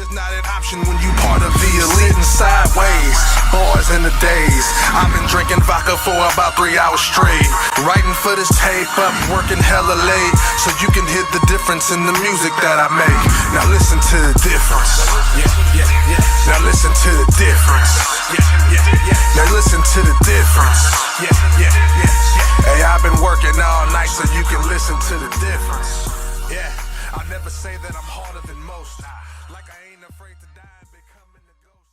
is not an option when you part of the elite and sideways. Boys in the days, I've been drinking vodka for about 3 hours straight. Writing for this tape up, working hella late, so you can hear the difference in the music that I make. Now listen to the difference. Now listen to the difference. Now listen to the difference. Hey, I've been working all night so you can listen to the difference. Yeah, I never say that I'm harder than most. Like I ain't afraid to die and becoming a ghost.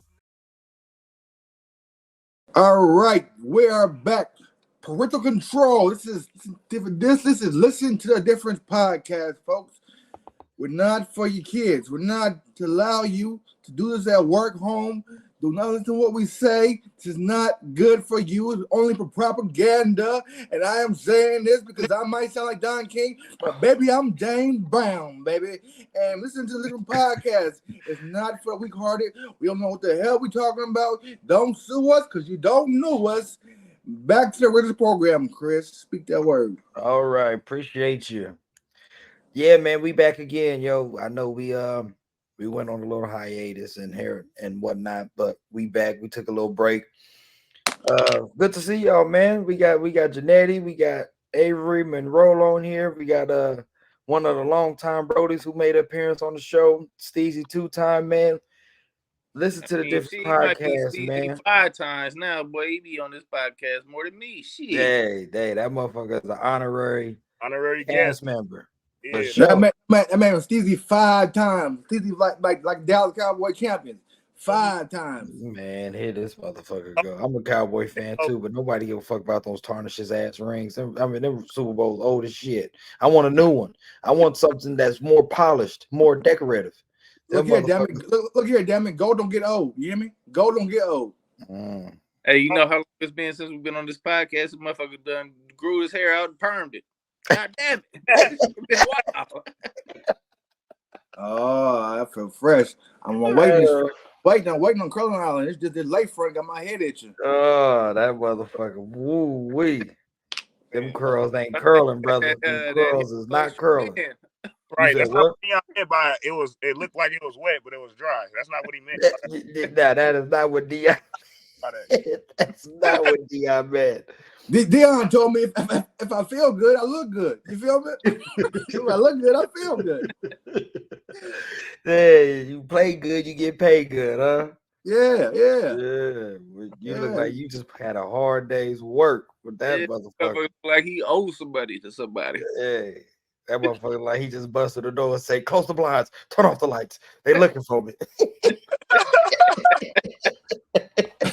All right, we are back. Parental control. This is different. This is Listen to the Difference podcast, folks. We're not for your kids. We're not to allow you to do this at work, home. Do not listen to what we say. This is not good for you. It's only for propaganda. And I am saying this because I might sound like Don King, but baby, I'm James Brown, baby. And listen to the different podcast. It's not for the weak-hearted. We don't know what the hell we're talking about. Don't sue us because you don't know us. Back to the original program, Chris. Speak that word. All right. Appreciate you. Yeah, man, we back again, yo. I know we went on a little hiatus and whatnot, but we back. We took a little break. Good to see y'all, man. We got Janetti, we got Avery Monroe on here. We got one of the longtime Brodies who made an appearance on the show, Steezy2x, man. Listen to the different podcast, man. 5 times now, boy. He be on this podcast more than me. Shit. Hey, that motherfucker is an honorary cast member. Yeah. That man was Steezy 5 times. Steezy like Dallas Cowboy champions. 5 times. Man, here this motherfucker go. I'm a Cowboy fan too, but nobody give a fuck about those tarnished ass rings. I mean, them Super Bowls old as shit. I want a new one. I want something that's more polished, more decorative. Look here, damn it. Gold don't get old. You hear me? Gold don't get old. Hey, you know how long it's been since we've been on this podcast? This motherfucker done grew his hair out and permed it. God damn it. Wow. Oh, I feel fresh. I'm waiting on Curling Island. It's just this late front got my head itching. Oh, that motherfucker. Woo wee. Them curls ain't curling, brother. Them curls is not curling. Right, that's not what he meant by it. It looked like it was wet, but it was dry. That's not what he meant. That is not what Dion. That's not what Dion meant. Dion told me if I feel good, I look good. You feel me? If I look good, I feel good. Hey, you play good, you get paid good, huh? Yeah. You look like you just had a hard day's work with that motherfucker. Like he owes somebody to somebody. Hey. That motherfucker like he just busted the door and say, close the blinds, turn off the lights. They looking for me.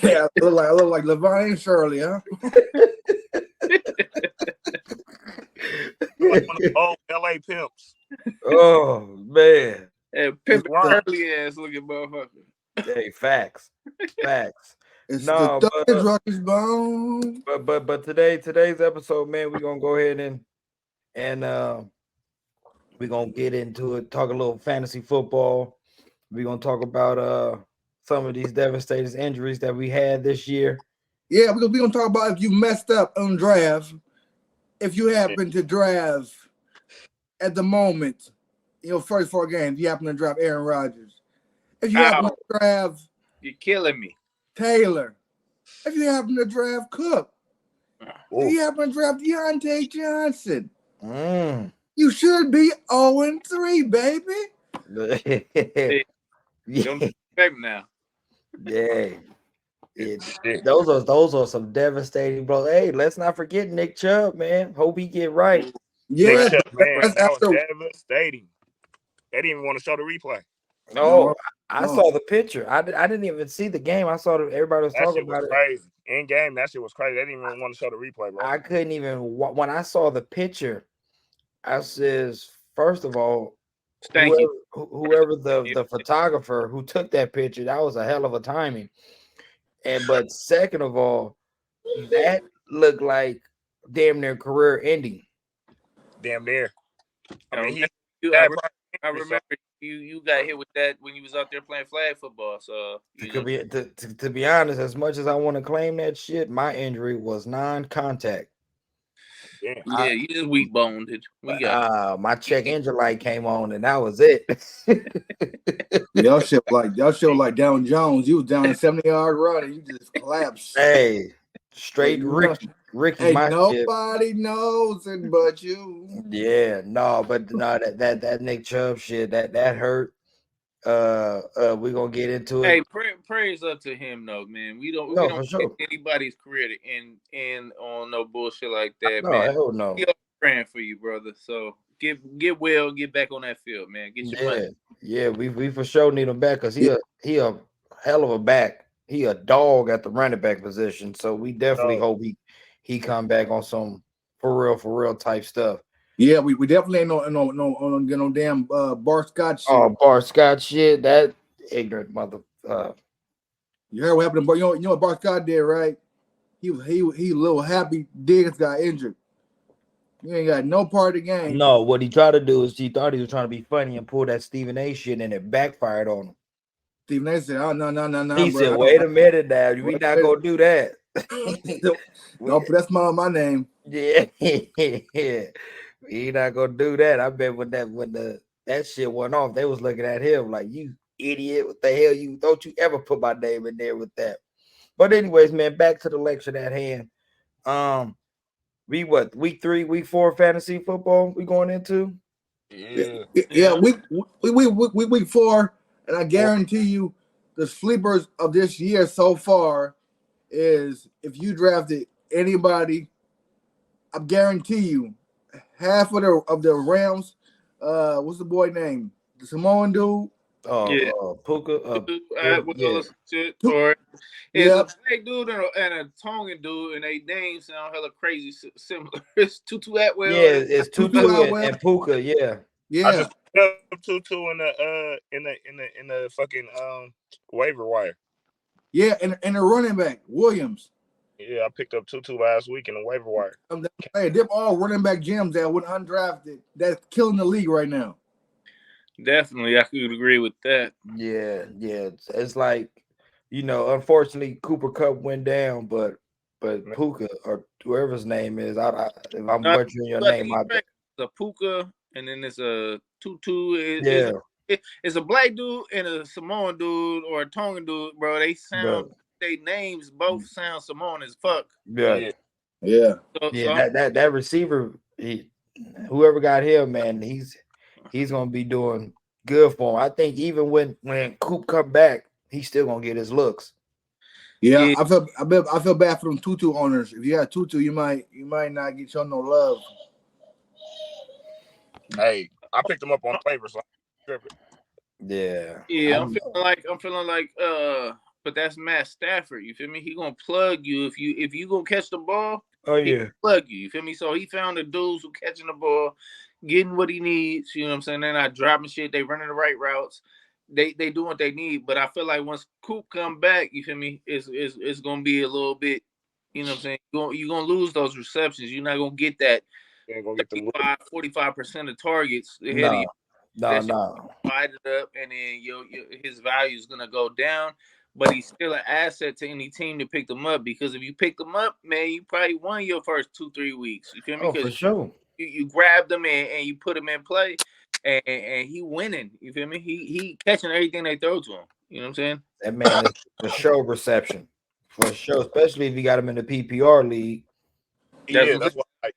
Yeah, I look like Levine and Shirley, huh? Like one of the old LA pimps. Oh man. And pimp Shirley ass looking motherfucker. Hey, facts. It's the Rocky's bone. But today's episode, man, we're gonna go ahead and we're gonna get into it, talk a little fantasy football. We're gonna talk about some of these devastating injuries that we had this year. Yeah, we're gonna talk about if you messed up on draft, if you happen to draft at the moment, first 4 games, you happen to draft Aaron Rodgers. If you happen to draft, you're killing me, Taylor. If you happen to draft Cook, if you happen to draft Deontay Johnson. You should be 0-3, baby. Don't expect now. Yeah. Those are some devastating blows. Hey, let's not forget Nick Chubb, man. Hope he get right. Yeah, Chubb, man, that was devastating. They didn't even want to show the replay. No, I saw the picture. I didn't even see the game. I saw everybody was talking about it. Crazy. In game, that shit was crazy. They didn't even want to show the replay, bro. I couldn't even. When I saw the picture, I says, first of all, whoever the photographer who took that picture, that was a hell of a timing. But second of all, that looked like damn near career ending. Damn near. I mean, I remember you got hit with that when you was out there playing flag football. So to be honest, as much as I want to claim that shit, my injury was non-contact. Yeah, you just weak boned. We got my check engine light came on and that was it. Y'all shit like Down Jones. You was down a 70-yard run and you just collapsed. Hey, straight But Ricky, hey, my shit. nobody knows it but you. Yeah, no, but no, that Nick Chubb shit that hurt. We're gonna get into it. Hey, praise up to him though, man. We don't No, for take sure. anybody's career to end on no bullshit like that, No, man. hell no. We are praying for you, brother. So get well, get back on that field, man. Get your money. Yeah, we for sure need him back because he a hell of a back. He a dog at the running back position. So we definitely hope he come back on some for real type stuff. Yeah, we definitely ain't no damn Bart Scott shit. Oh, Bart Scott shit, that ignorant mother. You heard what happened to you know what Bart Scott did, right? He a little happy Diggs got injured. You ain't got no part of the game. No, what he tried to do is he thought he was trying to be funny and pull that Stephen A shit and it backfired on him. Stephen A said, "Oh no, He bro. said, "Wait a minute now, we not gonna do that." Don't put that smile on my name. Yeah, we not gonna do that. I bet when that shit went off, they was looking at him like, "You idiot! What the hell? You don't you ever put my name in there with that?" But anyways, man, back to the lecture at hand. Week 3, week 4 fantasy football we going into? Yeah. Week 4, and I guarantee you, the sleepers of this year so far is if you drafted anybody, I guarantee you, half of the Rams. What's the boy name? The Samoan dude. Yeah. Puka. Shit, or it's Yeah. a black dude and a Tongan dude, and they names sound hella crazy similar. It's Tutu Atwell. Yeah, it's Tutu and Puka. Yeah. Yeah. I just picked up Tutu in the fucking waiver wire. Yeah, and a running back, Williams. Yeah, I picked up Tutu last week in the waiver wire. Hey, they're all running back gems that went undrafted. That's killing the league right now. Definitely, I could agree with that. Yeah. It's like, unfortunately, Cooper Kupp went down, but Puka or whoever his name is, if I'm butchering your name, the Puka, and then there's a Tutu. It's a black dude and a Samoan dude or a Tongan dude, bro. They sound, they names both sound Samoan as fuck. Yeah. That receiver, whoever got him, man, he's gonna be doing good for him. I think even when Coop come back, he's still gonna get his looks. Yeah. I feel bad for them Tutu owners. If you got Tutu, you might not get shown no love. Hey, I picked him up on waivers. So yeah. I'm feeling like but that's Matt Stafford. You feel me? He gonna plug you if you gonna catch the ball. Oh yeah, plug you. You feel me? So he found the dudes who catching the ball, getting what he needs. You know what I'm saying? They're not dropping shit. They running the right routes. They do what they need. But I feel like once Coop come back, you feel me? It's gonna be a little bit. You know what I'm saying? You're gonna lose those receptions. You're not gonna get that. you ain't gonna get the 45% of targets ahead of you. No. Divide it up, and then his value is gonna go down. But he's still an asset to any team to pick them up, because if you pick them up, man, you probably won your first 2-3 weeks. You feel me? Oh, for sure. You grab them and you put them in play, and he winning. You feel me? He catching everything they throw to him. You know what I'm saying? That man is for sure reception. For sure, especially if you got him in the PPR league. That's why I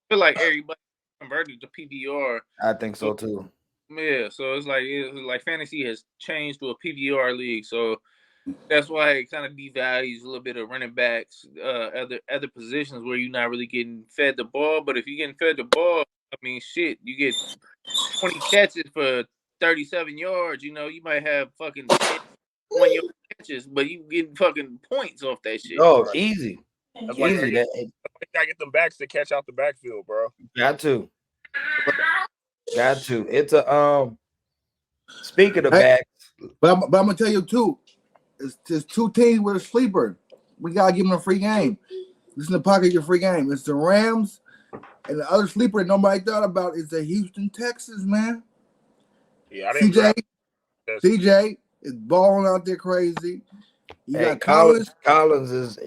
feel like everybody converted to PPR. I think so too. Yeah, so it's like fantasy has changed to a PPR league, so that's why it kind of devalues a little bit of running backs, other positions where you're not really getting fed the ball. But if you're getting fed the ball, I mean, shit, you get 20 catches for 37 yards. You might have fucking 1 yard catches, but you getting fucking points off that shit. Oh, easy. That's why you gotta get them backs to catch out the backfield, bro. Got to. It's a speaking of backs, but I'm gonna tell you too. There's 2 teams with a sleeper. We gotta give them a free game. This is the pocket your free game. It's the Rams, and the other sleeper that nobody thought about is the Houston Texans, man. Yeah, I didn't. CJ is balling out there crazy. You got Collins is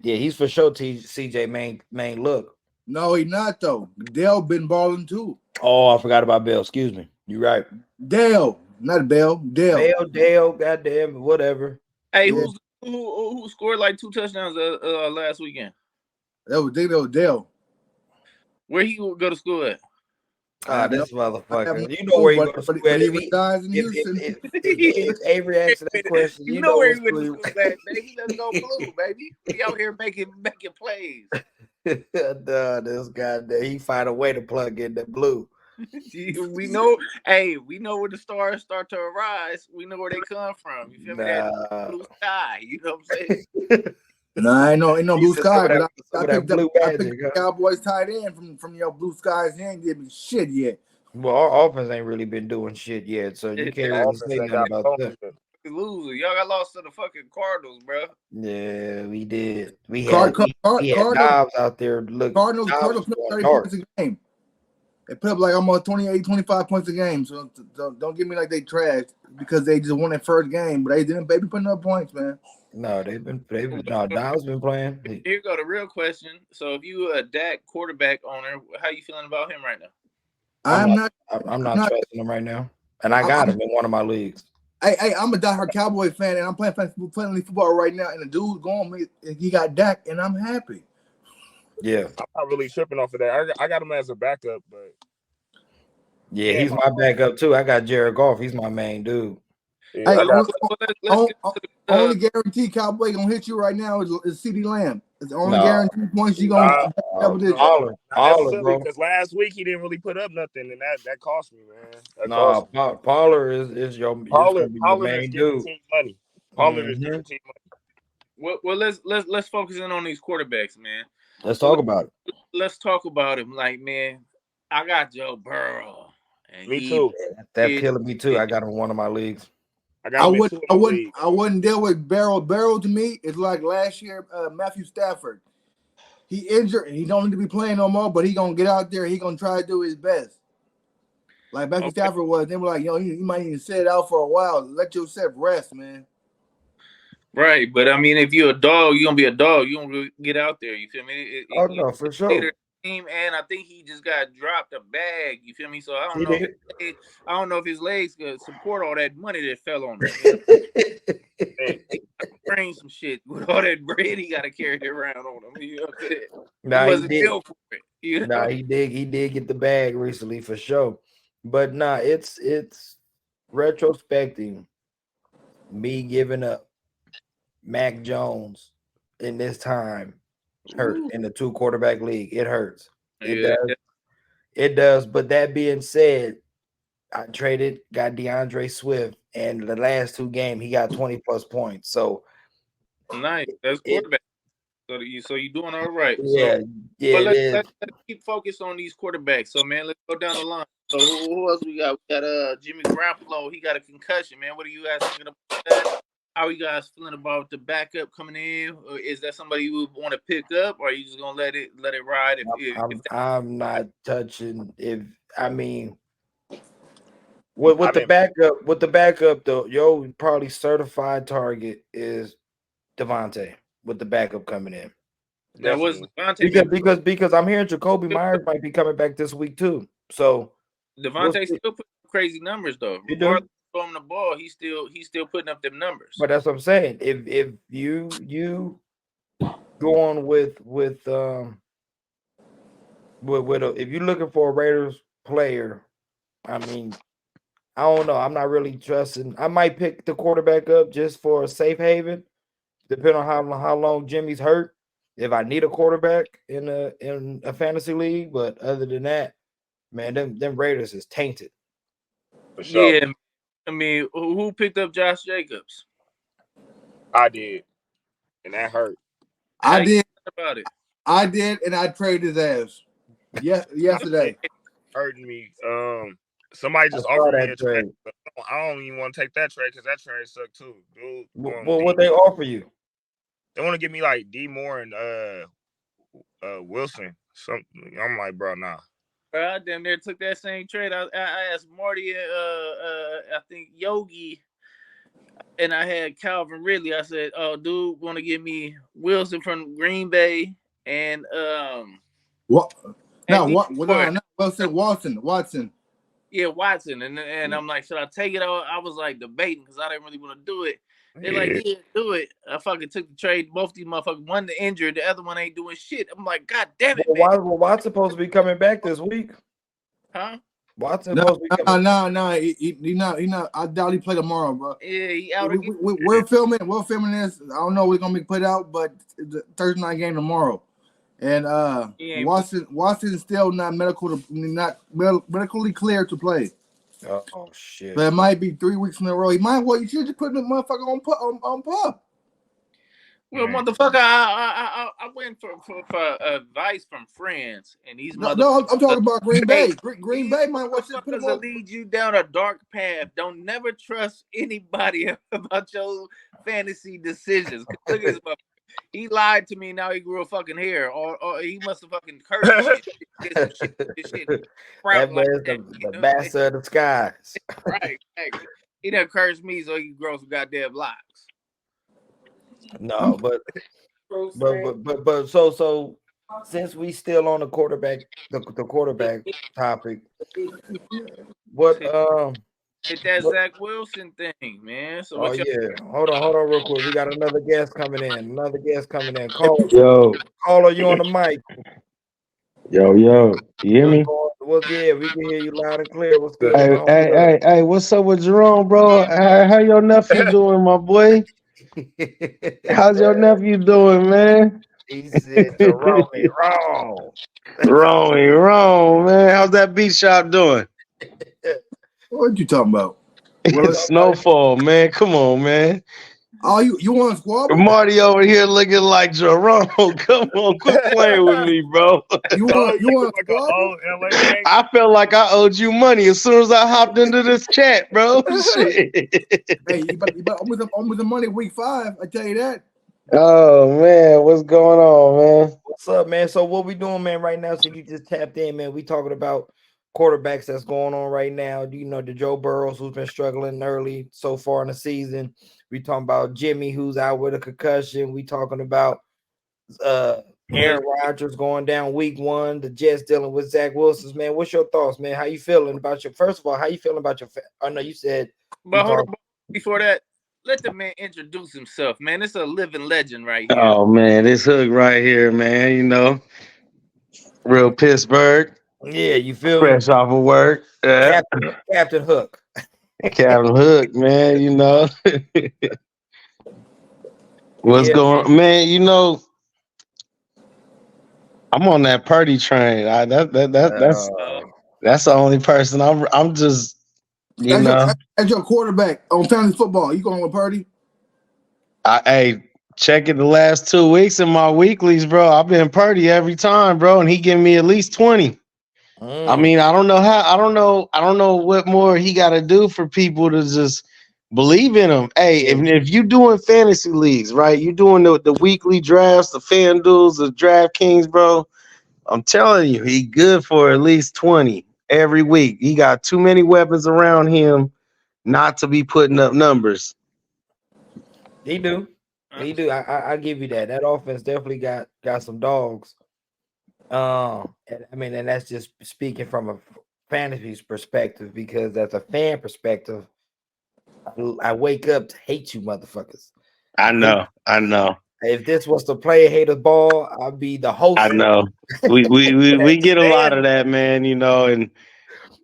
he's for sure CJ main look. No, he not though. Dale been balling too. Oh, I forgot about Bell. Excuse me. You're right. Dale, not Bell. Dale. Dale, goddamn, whatever. Hey, Yeah. who scored like 2 touchdowns last weekend? That was Dale. Where he go to school at? This motherfucker. You know Clue, where he go to school at. he resides in Houston. If Avery asks that question, you know where he went to school at, baby. Let's go blue, baby. We out here making plays. This guy there, he find a way to plug in the blue. We know, hey, we know where the stars start to arise. We know where they come from. You feel me? That blue sky. You know what I'm saying? Nah, ain't no blue sky, but I picked blue up magic, the Cowboys tight end from your blue skies. He ain't give me shit yet. Well, our offense ain't really been doing shit yet, so you can't really say nothing about that. Loser, y'all got lost to the fucking Cardinals, bro. Yeah, we did. We had Dobbs out there. Look, Cardinals put up 30 points a game. They put up like almost 28, 25 points a game. So don't give me like they trashed because they just won their first game, but they didn't baby putting up points, man. No, Dobbs been playing. Here go the real question. So if you a Dak quarterback owner, how you feeling about him right now? I'm not trusting him right now. And I got him in one of my leagues. Hey, I'm a diehard Cowboy fan, and I'm playing football right now, and the dude's going, he got Dak, and I'm happy. Yeah. I'm not really tripping off of that. I got him as a backup, but yeah, he's my backup too. I got Jared Goff. He's my main dude. Yeah, hey, only guarantee Cowboy gonna hit you right now is CD Lamb. It's the only guaranteed points you gonna double digit. Bro. Because last week he didn't really put up nothing, and that cost me, man. Pollard is your main dude. Money. Pollard is guaranteed money. Well, let's focus in on these quarterbacks, man. Let's talk about it. Let's talk about him. Like, man, I got Joe Burrow. And me too. That's killing me too. I got him in one of my leagues. I wouldn't deal with Barrow. Barrow to me is like last year, Matthew Stafford. He injured and he don't need to be playing no more, but he gonna get out there. He gonna try to do his best. Like Matthew Stafford was. They were like, you might need to sit out for a while. Let yourself rest, man. Right, but I mean, if you're a dog, you're gonna be a dog. You gonna get out there. You feel me? No, for sure. Team, and I think he just got dropped a bag. You feel me? So I don't know if his legs could support all that money that fell on him. Bring some shit with all that bread he got to carry around on him. You know what I'm saying? Nah, he wasn't built for it. You know? Nah, he did get the bag recently for sure. But nah, it's retrospecting me giving up Mac Jones in this time hurt in the 2 quarterback league. It hurts. It does. But that being said, I got DeAndre Swift, and the last 2 games he got 20 plus points. So nice. That's quarterback. So you're doing all right. Yeah. But let's keep focused on these quarterbacks. So man, let's go down the line. So who else we got? We got Jimmy Garoppolo. He got a concussion, man. What are you guys thinking about that? How are you guys feeling about the backup coming in? Or is that somebody you would want to pick up, or are you just gonna let it ride? I'm not touching. With the backup though, yo, probably certified target is Devontae with the backup coming in. That was Devontae because I'm hearing Jacoby Myers might be coming back this week too. So Devontae still putting crazy numbers though. Regardless of throwing the ball, he's still putting up them numbers. But that's what I'm saying. If you going with if you're looking for a Raiders player, I mean, I don't know. I'm not really trusting. I might pick the quarterback up just for a safe haven, depending on how long Jimmy's hurt. If I need a quarterback in a fantasy league, but other than that, man, them Raiders is tainted. For sure. Yeah, I mean, who picked up Josh Jacobs? I did, and that hurt. I did about it. I did, and I traded his ass. Yesterday. Hurting me. Somebody just offered me a trade. I don't even want to take that trade because that trade sucked too, dude. Well, what they offer you? They want to give me like D Moore and Wilson. I'm like, bro, nah. Bro, I damn near took that same trade. I asked Marty, I think Yogi, and I had Calvin Ridley. I said, "Oh, dude, want to give me Wilson from Green Bay and What? No, And what? these Well, were- no, Watson. Yeah, Watson, and I'm like, should I take it? I was like debating because I didn't really want to do it. They're like, yeah, do it. I fucking took the trade. Both of these motherfuckers, one injured, the other one ain't doing shit. I'm like, God damn it, man. Well, Watt's supposed to be coming back this week. Huh? Watt's supposed to be coming. No. He not. I doubt he play tomorrow, bro. Yeah, he out again. We're filming this. I don't know we're gonna be put out, but it's a Thursday night game tomorrow. And Watson is still not medically cleared to play. Oh shit! So it might be 3 weeks in a row. You should just put the motherfucker on pup. Well, motherfucker, I went for advice from friends, and these No, I'm talking about Green Bay. Green Bay might watch it. Motherfuckers will lead you down a dark path. Don't never trust anybody about your fantasy decisions. Look at this motherfucker. He lied to me. Now he grew a fucking hair, or he must have fucking cursed shit. This shit That man's the master of the skies. Right, exactly. He done cursed me, so he can grow some goddamn locks. No, but so since we still on the quarterback topic, what hit that Zach Wilson thing, man. So hold on real quick. We got another guest coming in. Caller, you on the mic? Yo, you hear me? Yeah, we can hear you loud and clear. What's good? Hey, what's up with Jerome, bro? How your nephew doing, my boy? How's your nephew doing, man? He said Jerome wrong, man. How's that beat shop doing? What you talking about? Snowfall, man. Come on, man. Oh, you want to squabble? Marty over here looking like Jerome. Come on, quit playing with me, bro. You want to squabble? I felt like I owed you money as soon as I hopped into this chat, bro. Shit. Hey, you better almost the money week 5. I tell you that. Oh man, what's going on, man? What's up, man? So what we doing, man, right now? So you just tapped in, man. We talking about quarterbacks that's going on right now. Do you know the Joe Burrows who's been struggling early so far in the season? We talking about Jimmy who's out with a concussion. We talking about Aaron Rodgers going down week 1. The Jets dealing with Zach Wilson. Man, what's your thoughts, man? How you feeling about your? First of all, how you feeling about your? I know you said. But hold on, before that, let the man introduce himself, man. It's a living legend right here. Oh man, this Hook right here, man. You know, real Pittsburgh. Yeah, you feel fresh off of work. Captain Hook. Captain Hook, man. You know what's going on, man. You know, I'm on that Purdy train. That's the only person. I'm just as your quarterback on fantasy football. You going with Purdy? Hey, check it the last 2 weeks in my weeklies, bro. I've been Purdy every time, bro, and he giving me at least 20. I mean, I don't know what more he got to do for people to just believe in him. Hey, if you doing fantasy leagues, right? You doing the weekly drafts, the FanDuels, the DraftKings, bro. I'm telling you, he good for at least 20 every week. He got too many weapons around him not to be putting up numbers. He do. I give you that. That offense definitely got some dogs. I mean, and that's just speaking from a fantasy perspective, because as a fan perspective, I wake up to hate you motherfuckers. I know. If this was the player haters ball, I'd be the host. I know. We get a lot of that, man, you know, and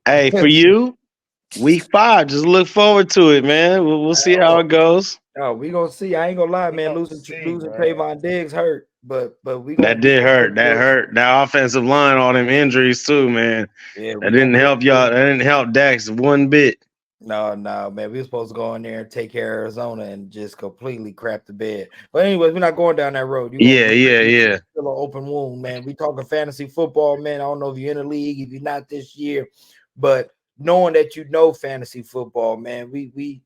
hey, for you, week 5, just look forward to it, man. We'll see how it goes. Oh, we gonna see. I ain't gonna lie, man. Losing Trayvon Diggs hurt. But we that did hurt. That hurt. That offensive line, all them injuries too, man. Yeah, that didn't help y'all. That didn't help Dax one bit. No, man. We were supposed to go in there and take care of Arizona and just completely crap the bed. But anyways, we're not going down that road. Yeah. Still an open wound, man. We talking fantasy football, man. I don't know if you're in the league, if you're not this year, but knowing that you know fantasy football, man, we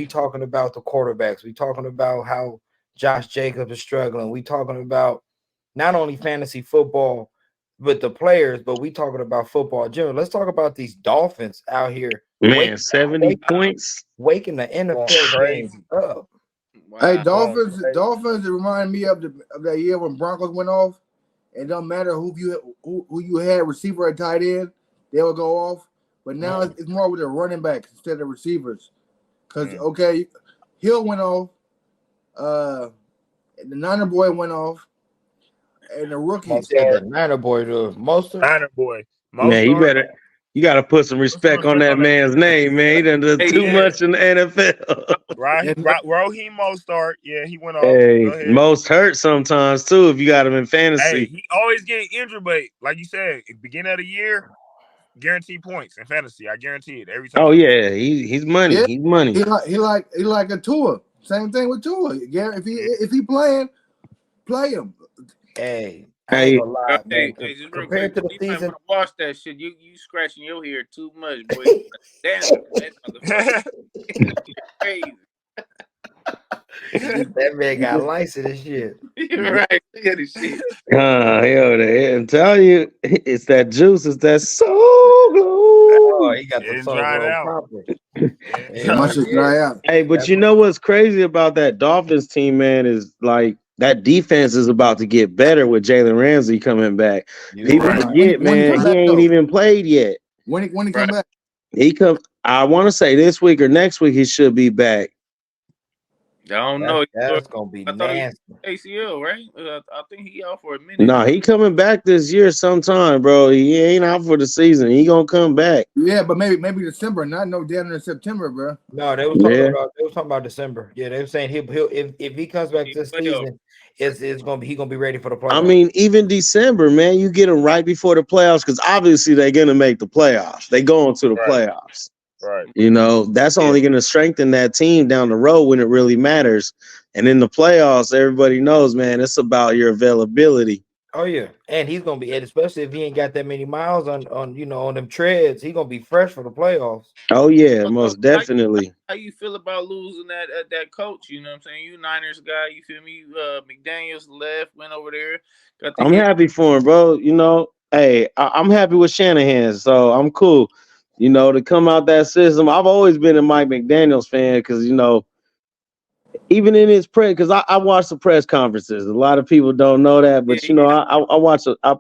talking about the quarterbacks. We talking about how Josh Jacobs is struggling. We talking about not only fantasy football with the players, but we talking about football in general. Let's talk about these Dolphins out here. Man, 70 points. Waking the NFL game up. Wow. Hey, Dolphins remind me of that year when Broncos went off. It don't matter who you had receiver or tight end, they'll go off. But now it's more with the running backs instead of receivers. Because okay, Hill went off, the Niner boy went off, and the rookies. The Niner boy, the Mostert. Niner boy. Man, Mostert. you got to put some respect on that man's name, man. He done done too much in the NFL. Raheem Mostert. Yeah, he went off. Hey, most hurt sometimes too if you got him in fantasy. Hey, he always get injured, but like you said, beginning of the year, guaranteed points in fantasy. I guarantee it every time. Oh yeah, he's money. Yeah. He's money. He like a Tua. Same thing with Tua. Yeah, if he playing, play him. Hey, I ain't gonna lie, man. Hey, just real Compared quick, to the season, watch that shit. You scratching your hair too much, boy. Damn, that motherfucker. Crazy. that man got lice in his shit. You're right. Look at this shit. I'm telling you, it's that juice. It's that soul glow. Oh, he got the soul glow proper. Must dry out. Hey, but you know what's crazy about that Dolphins team, man, is like that defense is about to get better with Jalen Ramsey coming back. People forget, man, he ain't even played yet. When he come back? I want to say this week or next week he should be back. I don't know. That's gonna be nasty. ACL, right? I think he out for a minute. No, he coming back this year sometime, bro. He ain't out for the season. He gonna come back. Yeah, but maybe December, not no down in September, bro. No, they was talking about December. Yeah, they were saying he'll if he comes back this season, it's gonna be he gonna be ready for the playoffs. I mean, even December, man, you get him right before the playoffs because obviously they're gonna make the playoffs. They going to the playoffs. Right. You know, that's only going to strengthen that team down the road when it really matters. And in the playoffs, everybody knows, man, it's about your availability. Oh yeah, and he's gonna be, and especially if he ain't got that many miles on on them treads, he's gonna be fresh for the playoffs. Oh yeah, most definitely. How you feel about losing that coach? You know what I'm saying? You Niners guy, you feel me? McDaniels left, went over there. I'm happy for him, bro. You know, hey, I'm happy with Shanahan, so I'm cool. You know, to come out that system. I've always been a Mike McDaniels fan because, you know, even in his press, because I watch the press conferences. A lot of people don't know that, but, you know, I watch it. I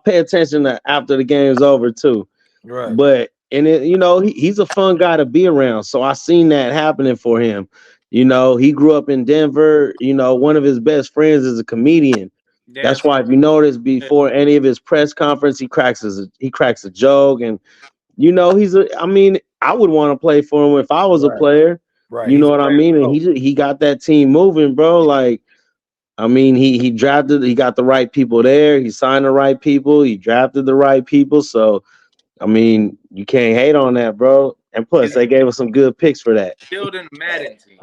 pay attention to after the game's over, too. Right. But, and it, you know, he's a fun guy to be around. So I seen that happening for him. You know, he grew up in Denver. You know, one of his best friends is a comedian. That's why if you notice before any of his press conference, he cracks a joke. And you know, I would want to play for him if I was a player. Right. You know what I mean? And he got that team moving, bro. Like, I mean, he got the right people there. He signed the right people. He drafted the right people. So, I mean, you can't hate on that, bro. And plus, they gave us some good picks for that. Building Madden team.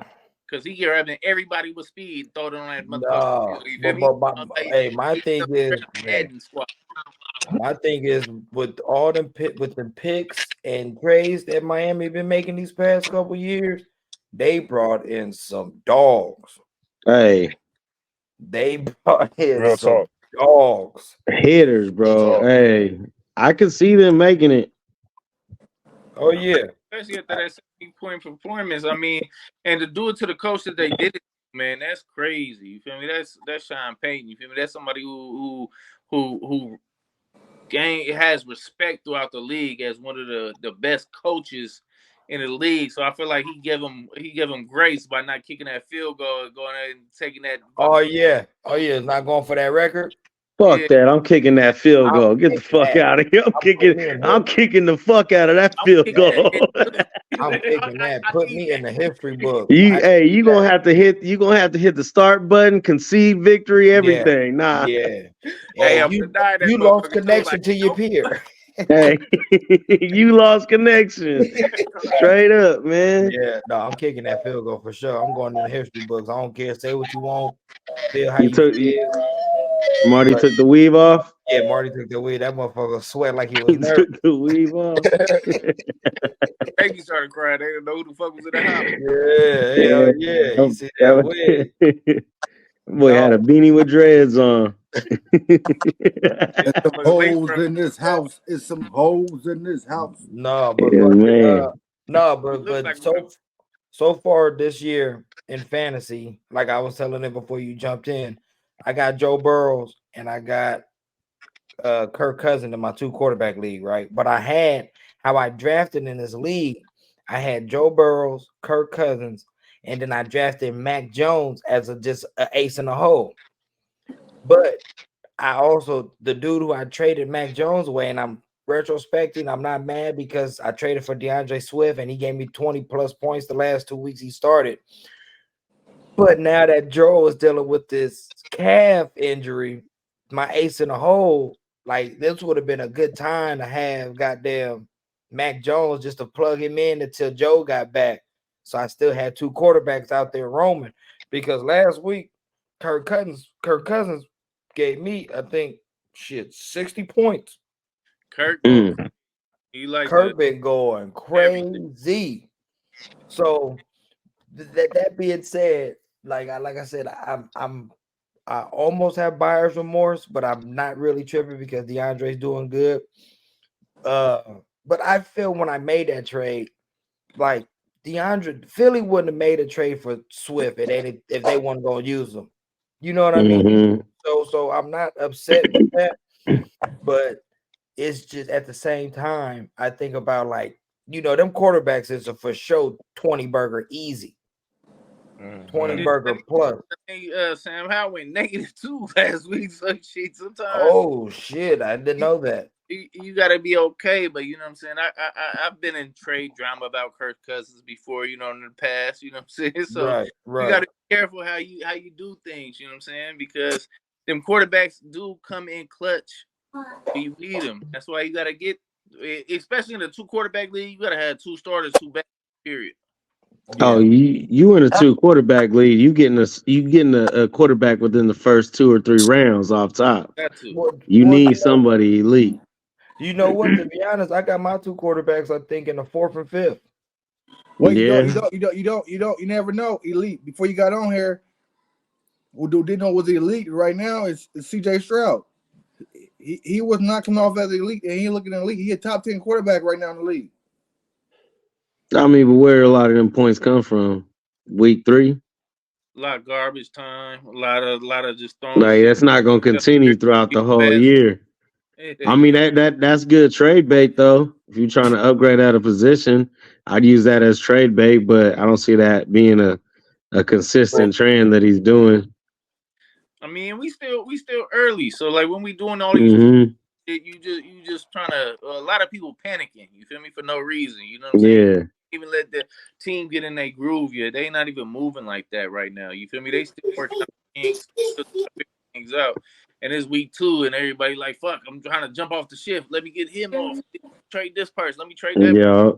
Because he grabbing everybody with speed, throw it on that motherfucker. My thing is with all them picks and trades that Miami been making these past couple years, they brought in some dogs. Hey, they brought in some dogs, hitters, bro. Hey, I could see them making it. Oh yeah, especially after that 70-point performance. I mean, and to do it to the coach that they did it, man, that's crazy. You feel me? That's Sean Payton. You feel me? That's somebody who has respect throughout the league as one of the best coaches in the league. So I feel like he gave him grace by not kicking that field goal, going ahead and taking that. Oh yeah, not going for that record. Fuck that! I'm kicking that field goal. Get the fuck out of here! I'm kicking the fuck out of that field goal. I'm kicking that. Put me in the history book. You gonna have to hit the start button, concede victory, everything. Nah. Yeah. Hey, you lost connection to your peer. Hey, you lost connection. Straight up, man. Yeah, no, I'm kicking that field goal for sure. I'm going in the history books. I don't care. Say what you want. Feel how you feel. Marty took the weave off. Yeah, Marty took the weave. That motherfucker sweat like he was nervous. Took the weave off. Peggy started crying. They didn't know who the fuck was in the house. Yeah. You see that wig? Boy had a beanie with dreads on. Some holes in this house. It's some holes in this house. No, but but so far this year in fantasy, like I was telling it before you jumped in, I got Joe Burrows and I got Kirk Cousins in my 2-quarterback league, right? But I had how I drafted in this league. I had Joe Burrows, Kirk Cousins, and then I drafted Mac Jones as just an ace in the hole. But I also the dude who I traded Mac Jones away, and I'm retrospecting, I'm not mad because I traded for DeAndre Swift and he gave me 20 plus points the last 2 weeks he started. But now that Joe is dealing with this calf injury, my ace in the hole, like this would have been a good time to have goddamn Mac Jones just to plug him in until Joe got back. So I still had 2 quarterbacks out there roaming because last week Kirk Cousins gave me, I think, 60 points. Kirk, you like Kirk been going crazy. So that being said, like I said, I almost have buyer's remorse, but I'm not really tripping because DeAndre's doing good. But I feel when I made that trade, like Philly wouldn't have made a trade for Swift if they weren't gonna use him. You know what I mean? So I'm not upset with that, but it's just at the same time, I think about like, them quarterbacks is a for sure 20 burger easy. 20 burger plus. Sam Howell went -2 last week. So shit, sometimes. Oh shit, I didn't know that. You got to be okay, but you know what I'm saying. I've been in trade drama about Kirk Cousins before, in the past. You know what I'm saying. So right. You got to be careful how you do things. You know what I'm saying, because them quarterbacks do come in clutch. You need them. That's why you got to get, especially in the 2-quarterback league, you got to have 2 starters, 2 backs. Period. Yeah. Oh, you in a 2-quarterback league? You getting a quarterback within the first 2 or 3 rounds off top. You need somebody elite. You know what? To be honest, I got my 2 quarterbacks, I think, in the 4th and 5th. Well, you never know. Elite. Before you got on here, who didn't know was elite right now is CJ Stroud. He was not coming off as elite, and he looking elite. He a top 10 quarterback right now in the league. I mean, but where a lot of them points come from? Week 3. A lot of garbage time. A lot of just throwing. Like that's not going to continue throughout the whole year. I mean that's good trade bait though. If you're trying to upgrade at a position, I'd use that as trade bait, but I don't see that being a consistent trend that he's doing. I mean, we still early, so like when we doing all these, you just trying to. A lot of people panicking. You feel me, for no reason. You know what I'm saying? Yeah. Even let the team get in their groove yet. They not even moving like that right now. You feel me? They still working things out. And it's week 2, and everybody like, fuck, I'm trying to jump off the shift. Let me get him off. Trade this person. Let me trade that. Yeah.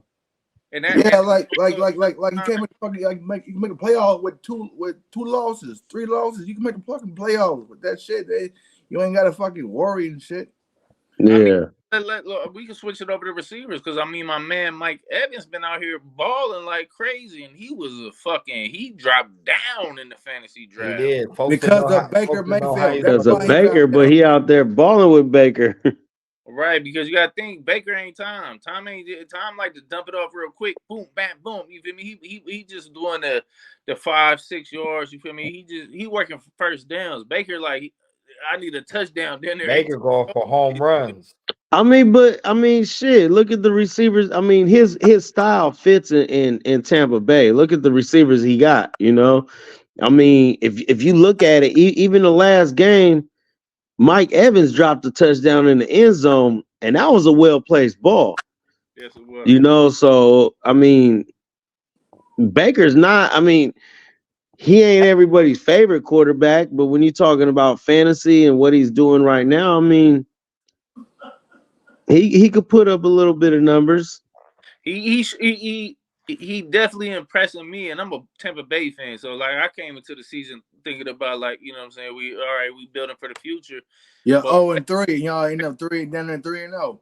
And that, like you can't make a playoff with two losses, 3 losses. You can make a fucking playoff with that shit. You ain't gotta fucking worry and shit. Yeah. I mean, we can switch it over to receivers because I mean my man Mike Evans been out here balling like crazy, and he dropped down in the fantasy draft. He did. Because of Baker Mayfield. Because of Baker, but he out there balling with Baker. Right, because you gotta think Baker ain't Tom. Tom like to dump it off real quick. Boom, bam, boom. You feel me? He just doing the 5-6 yards. You feel me? He working for first downs. Baker like I need a touchdown. Then Baker going for home runs. I mean, shit. Look at the receivers. I mean, his style fits in Tampa Bay. Look at the receivers he got. I mean, if you look at it, even the last game. Mike Evans dropped a touchdown in the end zone, and that was a well-placed ball. Yes, it was. So, I mean, Baker's not, I mean, he ain't everybody's favorite quarterback, but when you're talking about fantasy and what he's doing right now, I mean, he could put up a little bit of numbers. He definitely impressing me, and I'm a Tampa Bay fan, so like I came into the season thinking about like you know what I'm saying we building for the future. Yeah, 0-3, y'all end up 3-0.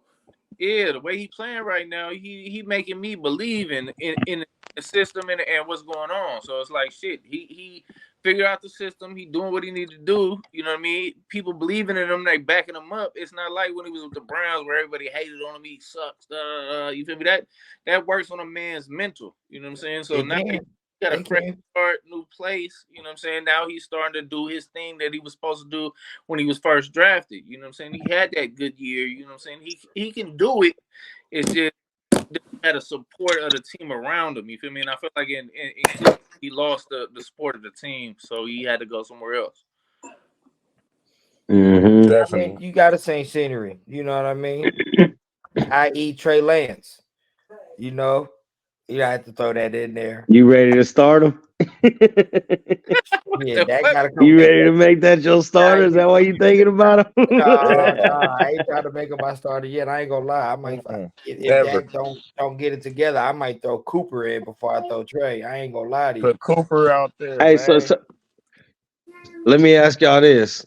Yeah, the way he playing right now, he making me believe in the system and what's going on. So it's like shit. He figured out the system. He doing what he need to do. You know what I mean? People believing in him, they backing him up. It's not like when he was with the Browns where everybody hated on him. He sucks. You feel me? That works on a man's mental. You know what I'm saying? So now got a They fresh can. start, new place. You know what I'm saying? Now he's starting to do his thing that he was supposed to do when he was first drafted. You know what I'm saying? He had that good year. You know what I'm saying? He can do it. It's just had a support of the team around him. You feel me? And I feel like in Cleveland, he lost the support of the team, so he had to go somewhere else. Mm-hmm. I mean, you got to same scenery. You know what I mean? I.e. Trey Lance. You know, you have to throw that in there. You ready to start him? Yeah, that gotta come. You ready to make that your starter? Is that why you thinking about him? Nah, I ain't trying to make him my starter yet. I ain't gonna lie. I might if Never. Dak don't get it together, I might throw Cooper in before I throw Trey. I ain't gonna lie to you. Put Cooper out there, Hey, man. so let me ask y'all this: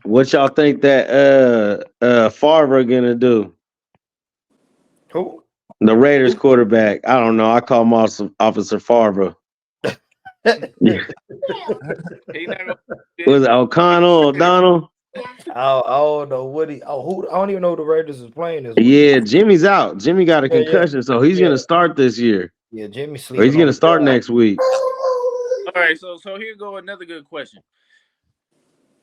what y'all think that Favre gonna do? Who? The Raiders quarterback. I don't know. I call him Officer Favre. He not gonna Was it O'Donnell? I don't know what he. Who? I don't even know who the Raiders is playing this week. Yeah, Jimmy's out. Jimmy got a concussion, so he's Yeah. gonna start this year. Yeah, Jimmy Or sleeping. he's gonna start next week. All right, so here go another good question.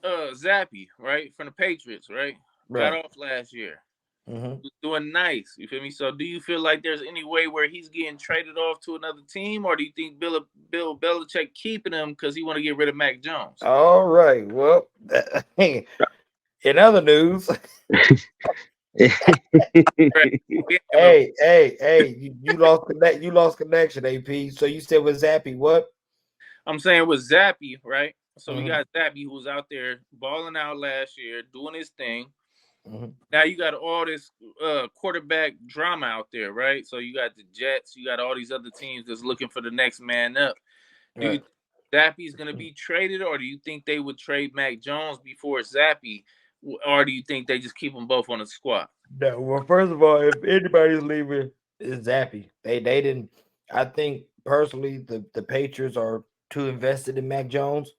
Zappy, right, from the Patriots, right? Got off last year. Mm-hmm. Was doing nice. You feel me? So do you feel like there's any way where he's getting traded off to another team, or do you think Bill Belichick keeping him because he want to get rid of Mac Jones? All right. Well, in other news, hey, you lost connection, AP. So you said with Zappy, what? I'm saying with Zappy, right? So we got Zappy who was out there balling out last year, doing his thing. Now you got all this quarterback drama out there, right? So you got the Jets, you got all these other teams that's looking for the next man up. Do you think Zappy's going to be traded, or do you think they would trade Mac Jones before Zappy, or do you think they just keep them both on the squad? No, well, first of all, if anybody's leaving, it's Zappy. They didn't. I think personally, the Patriots are too invested in Mac Jones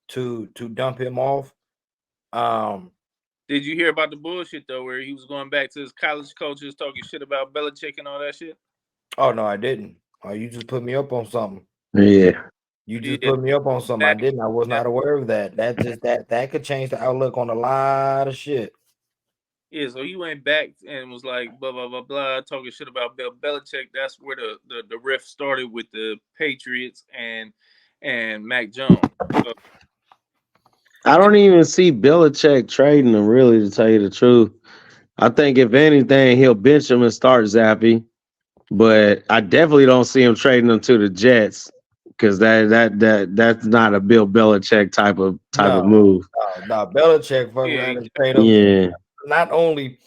to dump him off. Did you hear about the bullshit though, where he was going back to his college coaches talking shit about Belichick and all that shit? Oh no, I didn't. Oh, you just put me up on something. Yeah. You just put me up on something. I didn't. I was not aware of that. That could change the outlook on a lot of shit. Yeah, so he went back and was like blah blah blah blah, talking shit about Bill Belichick. That's where the rift started with the Patriots and Mac Jones. So, I don't even see Belichick trading him, really, to tell you the truth. I think if anything, he'll bench him and start Zappy. But I definitely don't see him trading him to the Jets because that's not a Bill Belichick type of move. No, Belichick fuck around and trade him. Yeah. Not only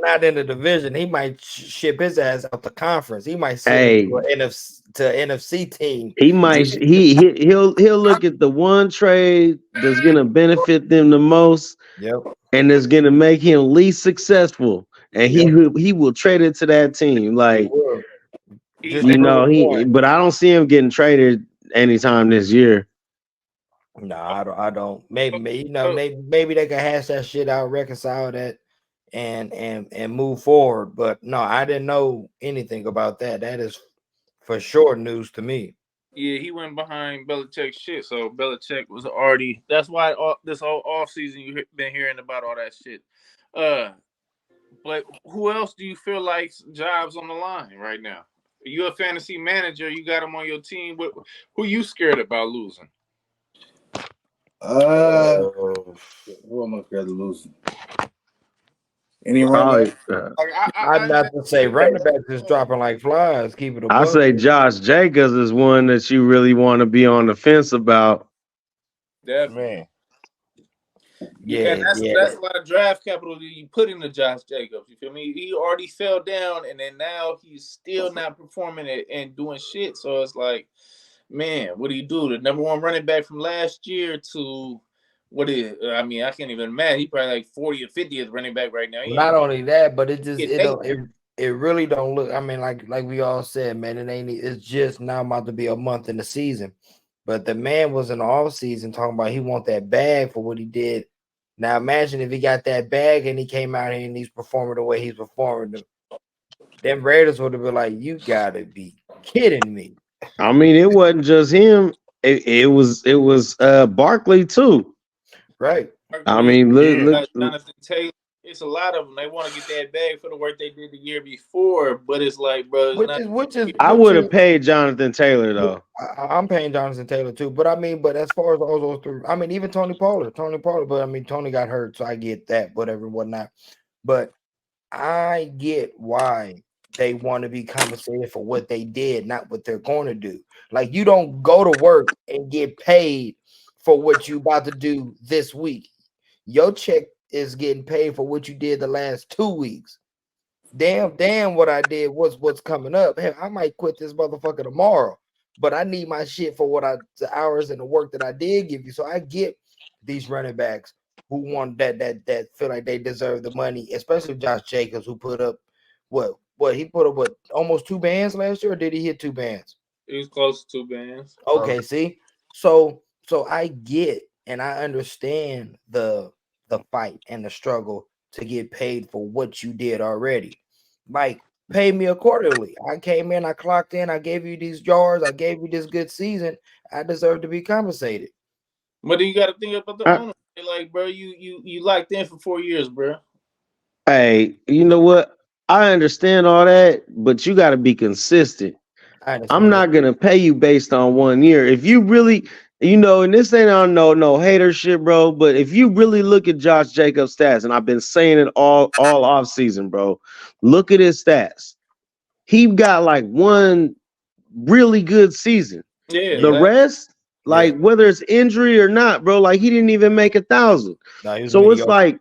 not in the division, he might ship his ass out the conference. He might send him to an NFC team. He might he'll look at the one trade that's gonna benefit them the most. Yep. And it's gonna make him least successful. And he will trade it to that team. Like but I don't see him getting traded anytime this year. No, I don't. Maybe maybe they can hash that shit out, reconcile that, and move forward. But no, I didn't know anything about that. That is for sure news to me. Yeah, he went behind Belichick's shit. So Belichick was already. That's why this whole offseason you've been hearing about all that shit. But who else do you feel like jobs on the line right now? You're a fantasy manager. You got them on your team. Who you scared about losing? Who am I scared of losing? Any running back? I'm not to say running backs is dropping like flies. Keep it a I buck. say Josh Jacobs is one that you really want to be on the fence about. Definitely. Yeah, that's a lot of draft capital that you put into Josh Jacobs. You feel me? He already fell down, and then now he's still not performing it and doing shit. So it's like, man, what do you do? The number one running back from last year to what is? I mean, I can't even imagine. He probably like 40 or 50th running back right now. Not only that, but it really don't look. I mean, like we all said, man, it's just now about to be a month in the season. But the man was in the off season talking about he want that bag for what he did. Now imagine if he got that bag and he came out here and he's performing the way he's performing. Them Raiders would have been like, "You gotta be kidding me." I mean, it wasn't just him. It was Barkley too. Right. I mean, Yeah. look. Jonathan Taylor. It's a lot of them. They want to get that bag for the work they did the year before, but it's like, bro, it's Which not. is which is I which would is have paid Jonathan Taylor though. I'm paying Jonathan Taylor too, but I mean, but as far as those three, I mean, even Tony Pollard, but I mean, Tony got hurt, so I get that, whatever, whatnot. But I get why they want to be compensated for what they did, not what they're going to do. Like, you don't go to work and get paid for what you about to do this week. Your check is getting paid for what you did the last 2 weeks. Damn, what I did was what's coming up. Hell, I might quit this motherfucker tomorrow, but I need my shit for the hours and the work that I did give you. So I get these running backs who want that feel like they deserve the money, especially Josh Jacobs, who put up what he put up almost 2 bands last year, or did he hit 2 bands? He was close to 2 bands. Okay, see, so I get and I understand the fight and the struggle to get paid for what you did already. Like, pay me accordingly. I came in, I clocked in, I gave you these yards, I gave you this good season. I deserve to be compensated. But then you got to think about the owner. Like, bro, you locked in for 4 years, bro. Hey, you know what? I understand all that, but you got to be consistent. I'm not gonna pay you based on 1 year. If you really, and this ain't on no hater shit, bro. But if you really look at Josh Jacobs' stats, and I've been saying it all off season, bro, look at his stats. He got like one really good season. Yeah. The rest, like whether it's injury or not, bro, like he didn't even make 1,000. So it's like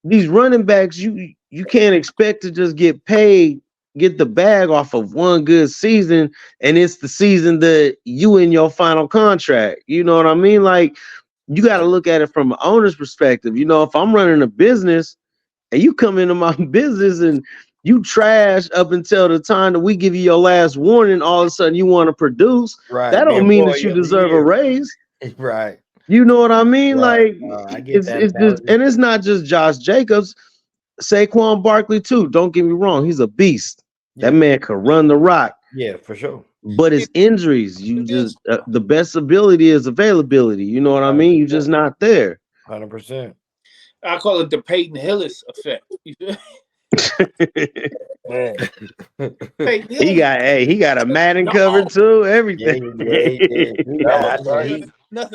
these running backs, you can't expect to just get the bag off of one good season, and it's the season that you in your final contract. You know what I mean? Like, you got to look at it from an owner's perspective. If I'm running a business and you come into my business and you trash up until the time that we give you your last warning, all of a sudden you want to produce. Right. That don't mean that you deserve a raise. Right. You know what I mean? Right. Like, I get that. It's just, and it's not just Josh Jacobs. Saquon Barkley too. Don't get me wrong; he's a beast. That man could run the rock. Yeah, for sure. But his injuries, the best ability is availability. You know what I mean? You're just not there. 100%. I call it the Peyton Hillis effect. He got a Madden cover too. Everything.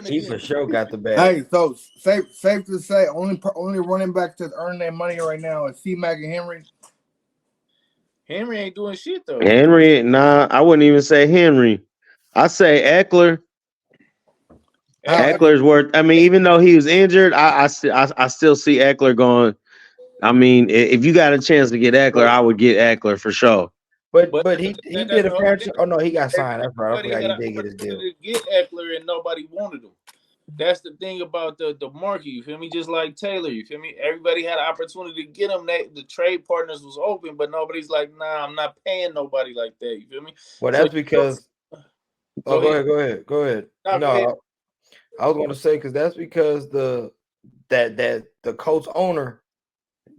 He for sure got the bag. Hey, so safe to say, only running backs that's earning their money right now is C-Mac and Henry. Henry ain't doing shit though. Henry, nah, I wouldn't even say Henry. I say Eckler. Eckler's worth. I mean, even though he was injured, I still see Eckler going. I mean, if you got a chance to get Eckler, I would get Eckler for sure. But he did a franchise. Oh no, he got signed. That's right. I forgot he did get his deal. To get Eckler and nobody wanted him. That's the thing about the market. You feel me? Just like Taylor. You feel me? Everybody had an opportunity to get him. The trade partners was open, but nobody's like, nah, I'm not paying nobody like that. You feel me? Well, that's because. Go ahead. No, I was going to say because that's because the Colts owner.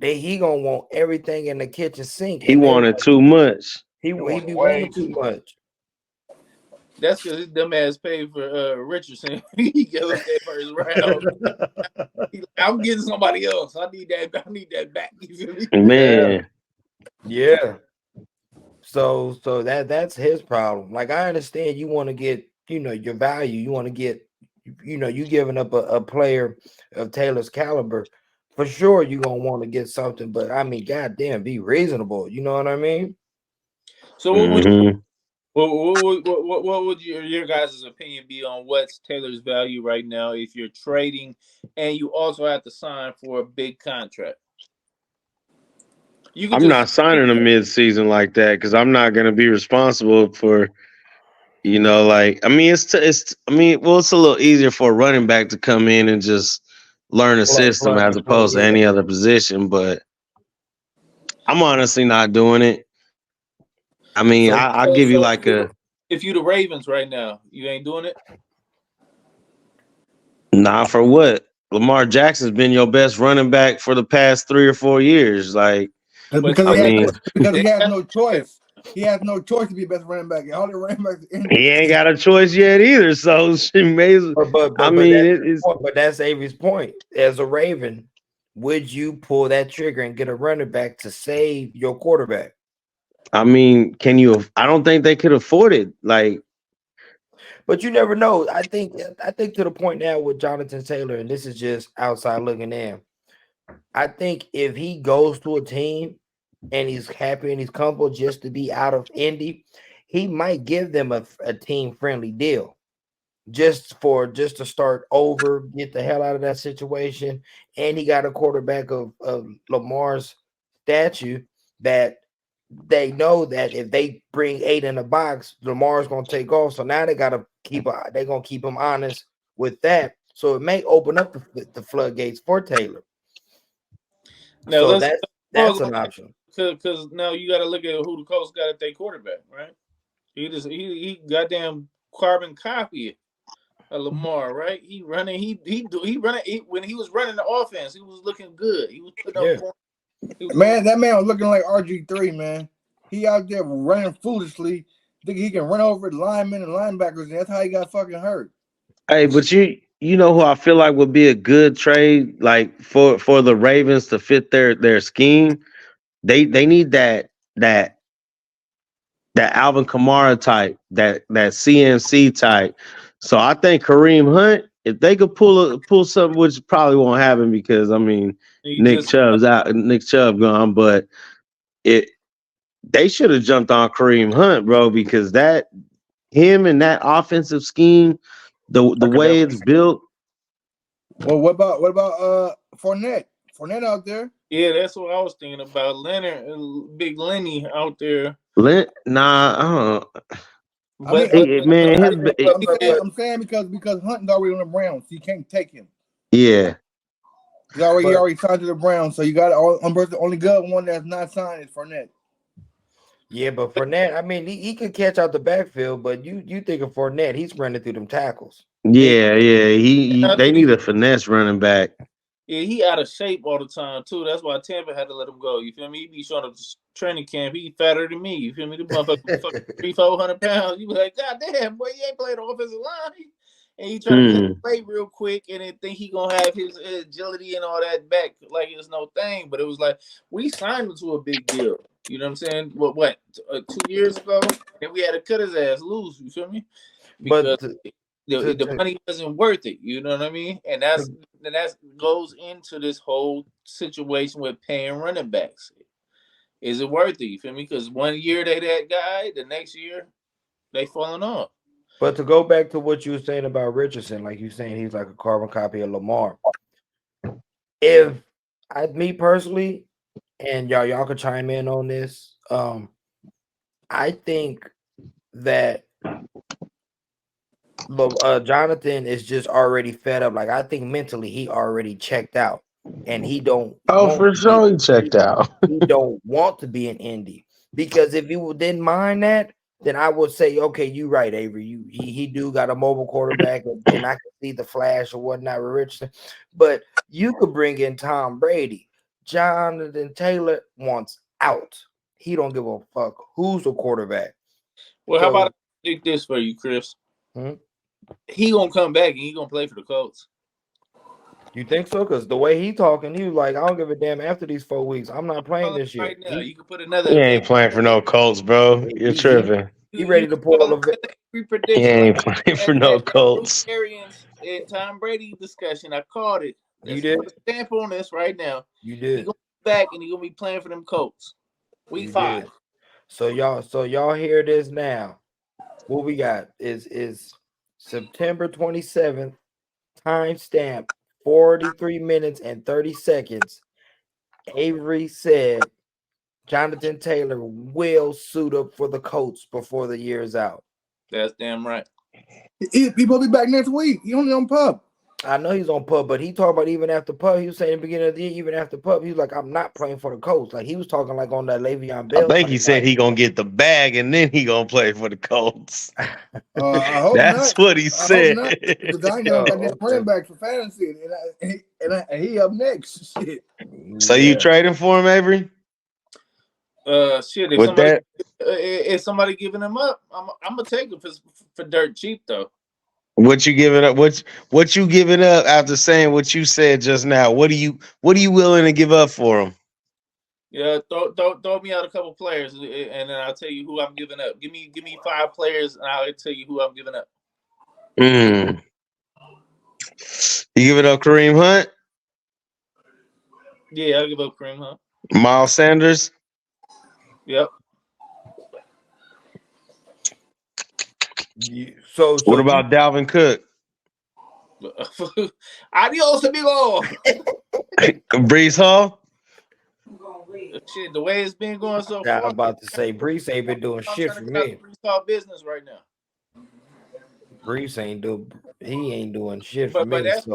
He gonna want everything in the kitchen sink. He wanted too much. He wanted too much. That's because his dumb ass paid for Richardson. He gave us that first round. I'm getting somebody else. I need that back. You feel me? Man. Yeah. So that's his problem. Like, I understand you want to get your value. You want to get you giving up a player of Taylor's caliber. For sure, you're gonna want to get something, but I mean, goddamn, be reasonable. You know what I mean? So, what would your guys' opinion be on what's Taylor's value right now if you're trading and you also have to sign for a big contract? I'm not signing a mid-season like that because I'm not going to be responsible for. Like, I mean, it's a little easier for a running back to come in and just learn a system as opposed to any other position, but I'm honestly not doing it. I mean, I'll give you like if you the Ravens right now, you ain't doing it? Nah, for what? Lamar Jackson's been your best running back for the past 3 or 4 years. Like, because he has no choice. He has no choice to be best running back. All the running backs. He ain't got a choice yet either. So she may. I mean, it's. But that's Avery's point. As a Raven, would you pull that trigger and get a running back to save your quarterback? I mean, can you? I don't think they could afford it. Like, but you never know. I think to the point now with Jonathan Taylor, and this is just outside looking in. I think if he goes to a team and he's happy and he's comfortable just to be out of Indy, he might give them a team friendly deal just to start over, get the hell out of that situation. And he got a quarterback of Lamar's statue that they know that if they bring 8 in the box, Lamar's gonna take off. So now they're gonna keep him honest with that. So it may open up the floodgates for Taylor. Now so that's an option. Because now you got to look at who the Colts got at their quarterback, right? He goddamn carbon copy of Lamar, right? He running when he was running the offense, he was looking good. He was putting up points. That man was looking like RG3, man. He out there running foolishly, thinking he can run over linemen and linebackers, and that's how he got fucking hurt. Hey, but you know who I feel like would be a good trade, like for the Ravens to fit their scheme. They need that Alvin Kamara type, that CMC type. So I think Kareem Hunt, if they could pull something, which probably won't happen because I mean Nick Chubb's gone, but they should have jumped on Kareem Hunt, bro, because him and that offensive scheme, the way it's built. Well, what about Fournette? Fournette out there? Yeah, that's what I was thinking about. Leonard, Big Lenny out there. Nah, I'm saying because Hunt's already on the Browns, so you can't take him. Yeah. He already signed to the Browns, so you got the only good one that's not signed is Fournette. Yeah, but Fournette, I mean, he could catch out the backfield, but you think of Fournette, he's running through them tackles. Yeah. They need a finesse running back. Yeah, he out of shape all the time too. That's why Tampa had to let him go. You feel me? He be showing up to training camp. He fatter than me. You feel me? The motherfucker fucking 300-400 pounds. You be like, God damn, boy, you ain't played offensive line. And he trying to play real quick and then think he gonna have his agility and all that back like it's no thing. But it was like we signed him to a big deal. You know what I'm saying? What 2 years ago? And we had to cut his ass loose. You feel me? Because the money wasn't worth it. You know what I mean? And that goes into this whole situation with paying running backs. Is it worth it? You feel me? Because 1 year they that guy, the next year they falling off. But to go back to what you were saying about Richardson, like you saying he's like a carbon copy of Lamar. Me personally, and y'all could chime in on this. I think that Jonathan is just already fed up. Like I think mentally he already checked out, and he don't. Oh, for sure, he checked out. He don't want to be an Indy because if you didn't mind that, then I would say, okay, you right, Avery. He do got a mobile quarterback, and I can see the flash or whatnot with Richardson. But you could bring in Tom Brady. Jonathan Taylor wants out. He don't give a fuck who's the quarterback. Well, how about I predict this for you, Chris? He gonna come back and he gonna play for the Colts. You think so? Because the way he talking, he was like, I don't give a damn after these 4 weeks. I'm not playing this year. Right now, you can put another. He ain't playing for no Colts, bro. You're tripping. He ready to pull a He ain't playing for no Colts. And Tom Brady discussion, I called it. You did. Put a stamp on this right now. You did. He gonna be back and he gonna be playing for them Colts. Week 5. So y'all hear this now. What we got is September 27th, timestamp 43 minutes and 30 seconds. Avery said Jonathan Taylor will suit up for the Colts before the year is out. That's damn right. People be back next week. He only on PUB. I know he's on PUB, but he talked about even after PUB. He was saying in the beginning of the year, even after PUB, he was like, I'm not playing for the Colts. Like he was talking like on that Le'Veon Bell. I think he said he gonna get the bag and then he gonna play for the Colts. I hope that's not. what he said. Because I know got that running back for fantasy, and he up next. Shit. So you trading for him, Avery? Shit. With If somebody giving him up, I'm gonna take him for dirt cheap though. what you giving up? What you giving up after saying what you said just now? What are you willing to give up for him? Yeah, throw me out a couple players, and then I'll tell you who I'm giving up. Give me 5 players, and I'll tell you who I'm giving up. You giving up Kareem Hunt? Yeah, I'll give up Kareem Hunt. Miles Sanders? Yep. So What about Dalvin Cook? Adios, amigo. Brees Hall? Shit, the way it's been going so Yeah, far, I'm about to say Brees ain't been doing I'm shit trying for to get out the me. Brees Hall business right now. Brees ain't doing shit for But me. that's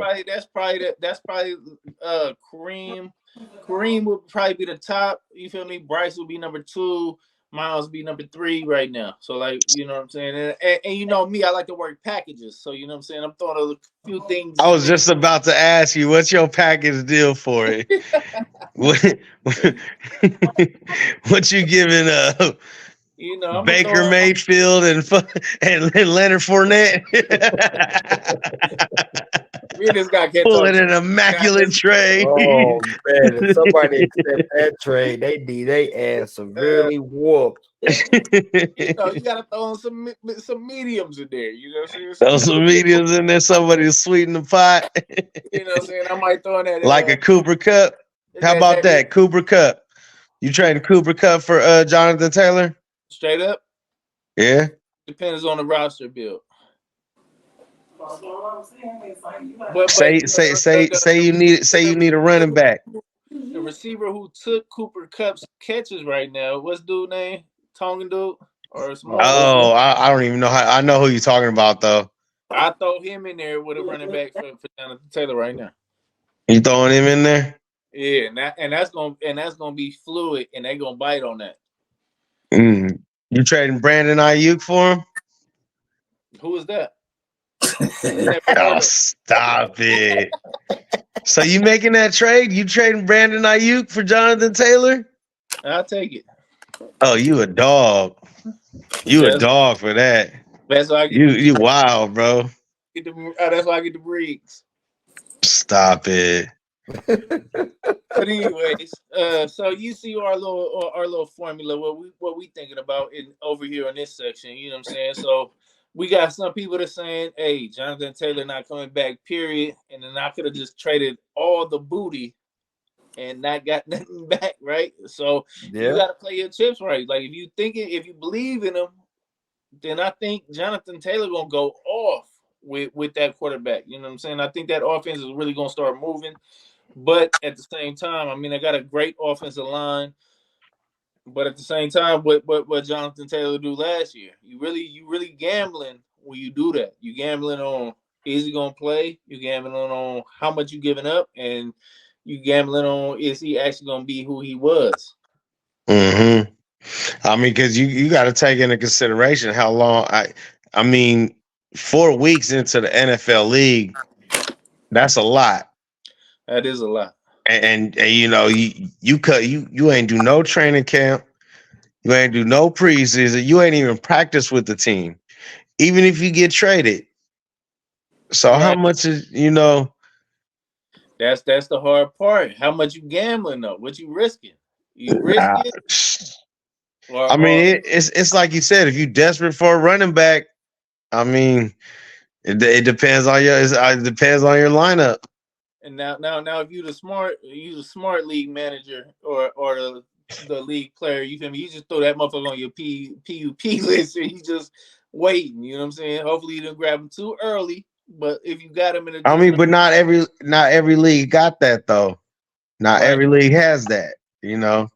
probably Kareem. Kareem would probably be the top. You feel me? Bryce would be number 2. Miles would be number 3 right now. So like, you know what I'm saying? And you know me, I like to work packages. So you know what I'm saying? I'm throwing a few things. I was just about to ask you, what's your package deal for it? what you giving up? You know, Baker Mayfield and Leonard Fournette. Me and this guy can't Pulling talk. an immaculate trade. Oh man, if somebody accept that trade, they need they ass severely whooped. You know, you gotta throw in some mediums in there. You know what I'm saying? Throw some mediums in there. Somebody to sweeten the pot. You know what I'm saying? I might throw in that like a Cooper Cup. How about that? Cooper Cup. You trading Cooper Cup for Jonathan Taylor? Straight up? Yeah. Depends on the roster build. Say you need a running back. The receiver who took Cooper Cup's catches right now, what's dude name? Tongan dude or Samoan? Oh, I don't even know how. I know who you're talking about though. I throw him in there with a running back for Jonathan Taylor right now. You throwing him in there? Yeah, and that's gonna be fluid, and they gonna bite on that. You trading Brandon Ayuk for him? Who is that? Oh, stop it. So you making that trade? You trading Brandon Ayuk for Jonathan Taylor? I'll take it. Oh, you a dog. You a dog for that. That's why I get you wild, bro. That's why I get the breeds. Stop it. But anyways, so you see our little formula, what we thinking about over here in this section. You know what I'm saying? So we got some people that saying, "Hey, Jonathan Taylor not coming back." Period. And then I could have just traded all the booty and not got nothing back, right? So you got to play your chips right. Like if you believe in him, then I think Jonathan Taylor gonna go off with that quarterback. You know what I'm saying? I think that offense is really gonna start moving. But at the same time, I mean, I got a great offensive line. But at the same time, what Jonathan Taylor do last year? You really gambling when you do that. You gambling on is he gonna play? You gambling on how much you giving up, and you gambling on is he actually gonna be who he was? I mean, because you got to take into consideration how long. I mean, 4 weeks into the NFL league, that's a lot. That is a lot. And you know, you ain't do no training camp. You ain't do no preseason. You ain't even practice with the team, even if you get traded. So how much is That's the hard part. How much you gambling though? What you risking? You risking? I mean, it's like you said. If you desperate for a running back, I mean, it depends on it depends on your lineup. And now, if you the smart league manager or the league player, you feel me? You just throw that motherfucker on your PUP list and you just waiting. You know what I'm saying? Hopefully you didn't grab him too early. But if you got him in a, I mean, but not every league got that though. Not every league has that. You know.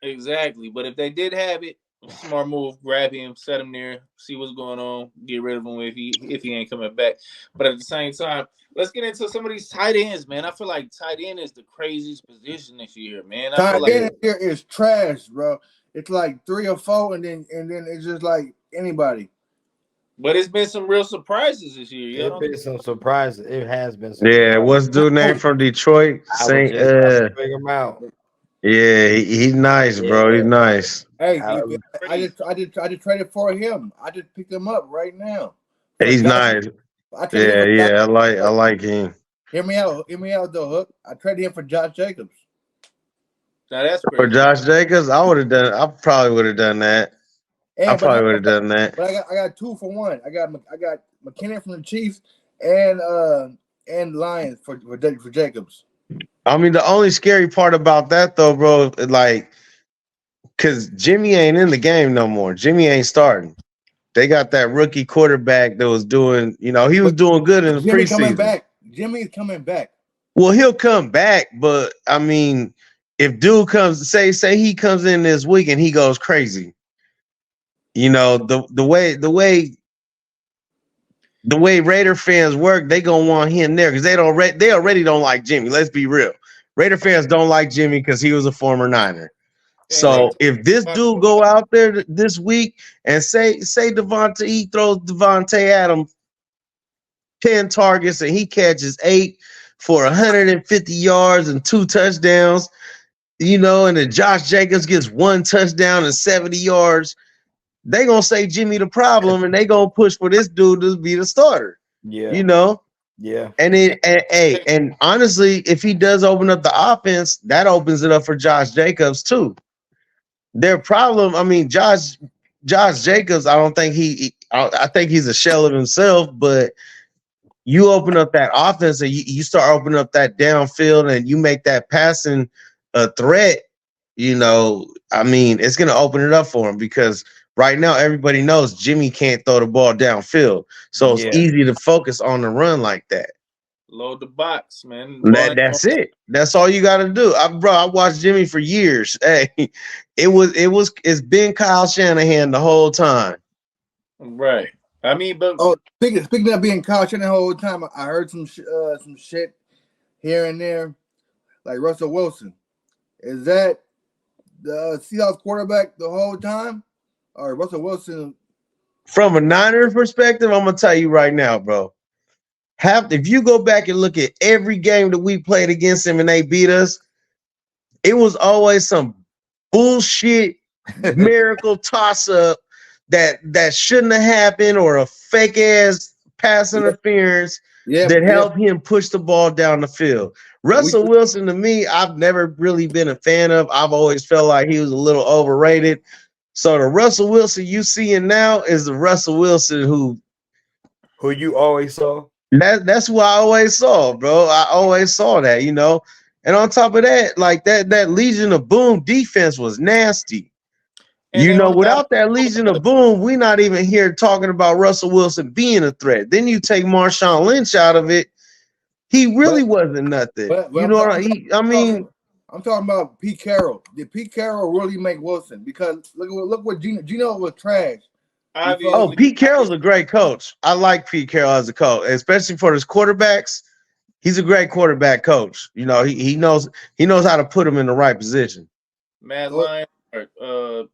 Exactly. But if they did have it, smart move, grab him, set him there, see what's going on, get rid of him if he ain't coming back. But at the same time, let's get into some of these tight ends, man. I feel like tight end is the craziest position this year, man. Tight end here is trash, bro. It's like 3 or 4, and then it's just like anybody. But it's been some real surprises this year. It's been some surprises. It has been. Yeah, what's dude name from Detroit? Figure him out. Yeah, he's nice, bro. He's nice. Hey, Crazy. I just traded for him. I just picked him up right now. For He's Josh, nice. I traded him Yeah, for Josh. yeah. I like him. Hear me out though, Hook. I traded him for Josh Jacobs. Now that's For crazy. Josh Jacobs, I probably would have done that. I And probably would have done that. but I got 2 for 1. I got McKinnon from the Chiefs and Lions for Jacobs. I mean, the only scary part about that though, bro, like, cause Jimmy ain't in the game no more. Jimmy ain't starting. They got that rookie quarterback that was doing, he was But doing good in the Jimmy coming preseason. back. Jimmy's coming back. Well, he'll come back, but I mean, if dude comes, say he comes in this week and he goes crazy, the way Raider fans work, they gonna want him there because they already don't like Jimmy. Let's be real. Raider fans don't like Jimmy because he was a former Niner. So if this dude go out there this week and say Devontae, he throws Devontae Adams 10 targets and he catches 8 for 150 yards and 2 touchdowns, and then Josh Jacobs gets 1 touchdown and 70 yards, they gonna say Jimmy the problem and they gonna push for this dude to be the starter. Yeah. Yeah. And honestly, if he does open up the offense, that opens it up for Josh Jacobs too. Their problem, I mean, Josh Jacobs, I don't think I think he's a shell of himself, but you open up that offense and you start opening up that downfield and you make that passing a threat, I mean, it's going to open it up for him because right now everybody knows Jimmy can't throw the ball downfield. So it's easy to focus on the run like that. Load the box, man. That's it. That's all you got to do. I watched Jimmy for years. Hey, it's been Kyle Shanahan the whole time. Right. I mean, but speaking of being Kyle Shanahan the whole time, I heard some shit here and there, like Russell Wilson. Is that the Seahawks quarterback the whole time, or Russell Wilson? From a Niners perspective, I'm gonna tell you right now, bro. If you go back and look at every game that we played against him and they beat us, it was always some bullshit miracle toss up that shouldn't have happened or a fake ass pass interference that helped him push the ball down the field. Russell Wilson, to me, I've never really been a fan of. I've always felt like he was a little overrated. So the Russell Wilson you seeing now is the Russell Wilson who you always saw. That's who I always saw, bro. I always saw that, And on top of that, like that Legion of Boom defense was nasty. Without that Legion of Boom, we're not even here talking about Russell Wilson being a threat. Then you take Marshawn Lynch out of it. He really wasn't nothing. I'm talking about Pete Carroll. Did Pete Carroll really make Wilson? Because look what Gino was trash. Pete Carroll's a great coach. I like Pete Carroll as a coach, especially for his quarterbacks. He's a great quarterback coach. He knows how to put him in the right position. Matt Lyon, what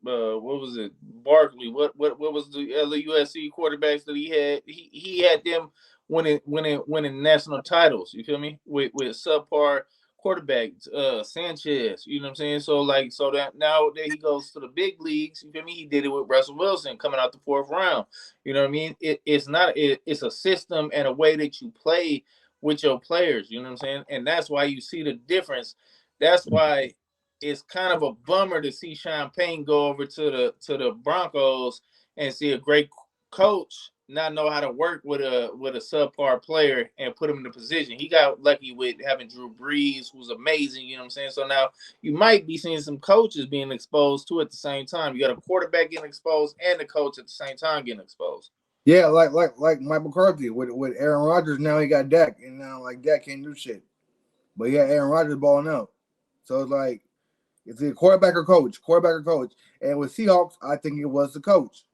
was it? Barkley. What was the other USC quarterbacks that he had? He had them winning national titles. You feel me? With subpar quarterbacks, Sanchez, you know what I'm saying? So that now that he goes to the big leagues, you feel me? He did it with Russell Wilson coming out the 4th round. You know what I mean? It's a system and a way that you play with your players, you know what I'm saying? And that's why you see the difference. That's why it's kind of a bummer to see Sean Payton go over to the Broncos and see a great coach not know how to work with a subpar player and put him in the position. He got lucky with having Drew Brees, who's amazing, you know what I'm saying? So now you might be seeing some coaches being exposed too at the same time. You got a quarterback getting exposed and the coach at the same time getting exposed. Yeah, like Mike McCarthy with Aaron Rodgers. Now he got Dak, and now Dak can't do shit. But yeah, Aaron Rodgers balling out. So it's like it's either quarterback or coach. And with Seahawks, I think it was the coach.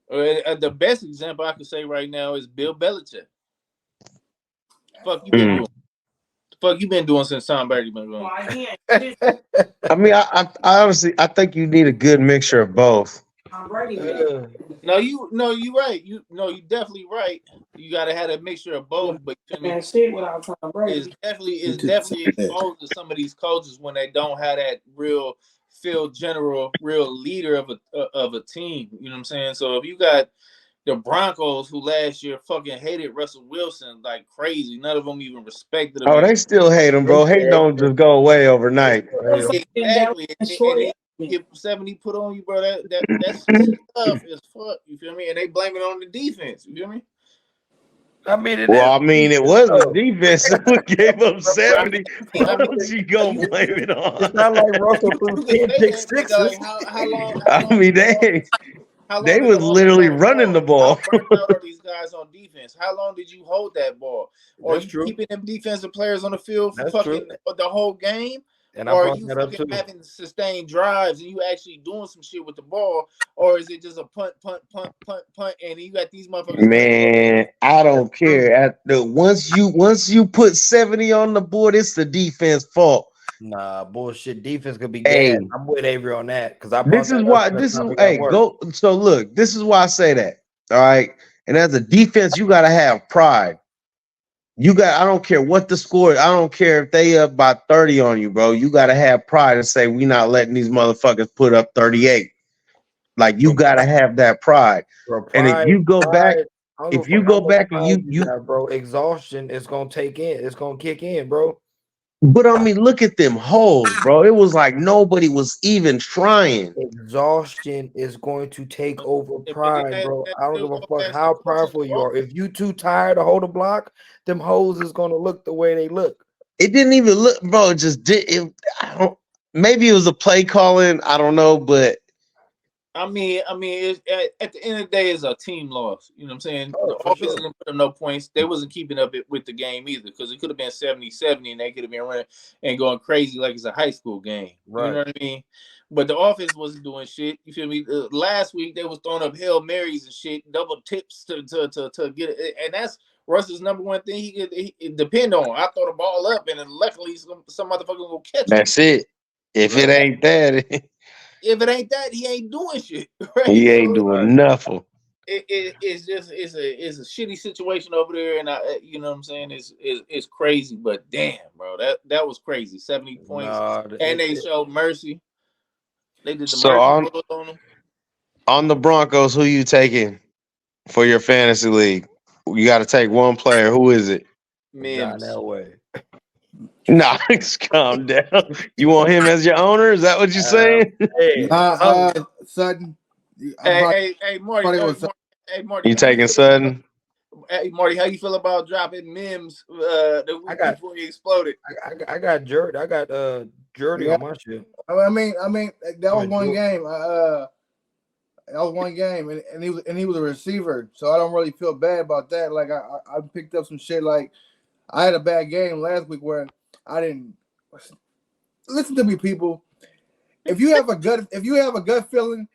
The best example I can say right now is Bill Belichick. Fuck you been doing? Fuck you been doing since Tom Brady been going? I mean, I honestly think you need a good mixture of both. No, you right. You definitely right. You gotta have a mixture of both. But you know, it's definitely exposed to some of these coaches when they don't have that real field general, real leader of a team. You know what I'm saying? So if you got the Broncos, who last year fucking hated Russell Wilson like crazy, none of them even respected him. Oh, they still hate him, bro. Hate don't just go away overnight. Exactly. And they get 70 put on you, bro. That's tough as fuck. You feel me? And they blame it on the defense. You feel me? I mean, it was the defense who gave up 70. Why don't you go blame it on? It's not like Russell threw 10 pick sixes. Like how long? They was literally running the ball. How burnt out are these guys on defense? How long did you hold that ball? Or are you keeping them defensive players on the field for the whole game? And or are you fucking having sustained drives and you actually doing some shit with the ball? Or is it just a punt, and you got these motherfuckers? Man, I don't care. Once you put 70 on the board, it's the defense fault. Nah, bullshit. Defense could be gas. I'm with Avery on that because this is why So look, this is why I say that. All right. And as a defense, you gotta have pride. I don't care what the score is. I don't care if they up by 30 on you, bro. You gotta have pride and say we not letting these motherfuckers put up 38. Like you gotta have that pride. And if you go back, bro, exhaustion is gonna kick in, bro. But I mean, look at them holes, bro. It was like nobody was even trying. Exhaustion is going to take over pride, bro. I don't give a fuck how prideful you are. If you too tired to hold a block, them hoes is gonna look the way they look. It didn't even look, bro. It just did. Maybe it was a play calling. I don't know, but I mean, it's, at the end of the day, it's a team loss. You know what I'm saying? The offense didn't put them no points. They wasn't keeping up with the game either because it could have been 70-70 and they could have been running and going crazy like it's a high school game. Right. You know what I mean? But the offense wasn't doing shit. You feel me? Last week they was throwing up Hail Marys and shit, double tips to get it, and that's Russ's number one thing he depend on. I throw the ball up and then luckily some motherfucker will catch it. That's it. If it ain't that. If it ain't that, he ain't doing shit. Right? He ain't doing nothing. It's a shitty situation over there, and you know what I'm saying? It's crazy, but damn, bro, that was crazy. 70 points, and they showed mercy. They did the mercy on them. On the Broncos, who you taking for your fantasy league? You got to take one player. Who is it? John Elway. Nah, calm down. You want him as your owner? Is that what you're saying? Sutton. Hey, Marty. Hey, Marty. You taking Sutton? Hey, Marty, how you feel about dropping Mims the week before he exploded? I got Jordy. I got Jordy on my shit. I mean, that was one game. That was one game, and he was a receiver, so I don't really feel bad about that. Like I picked up some shit. Like I had a bad game last week where I didn't listen to me, people. If you have a gut feeling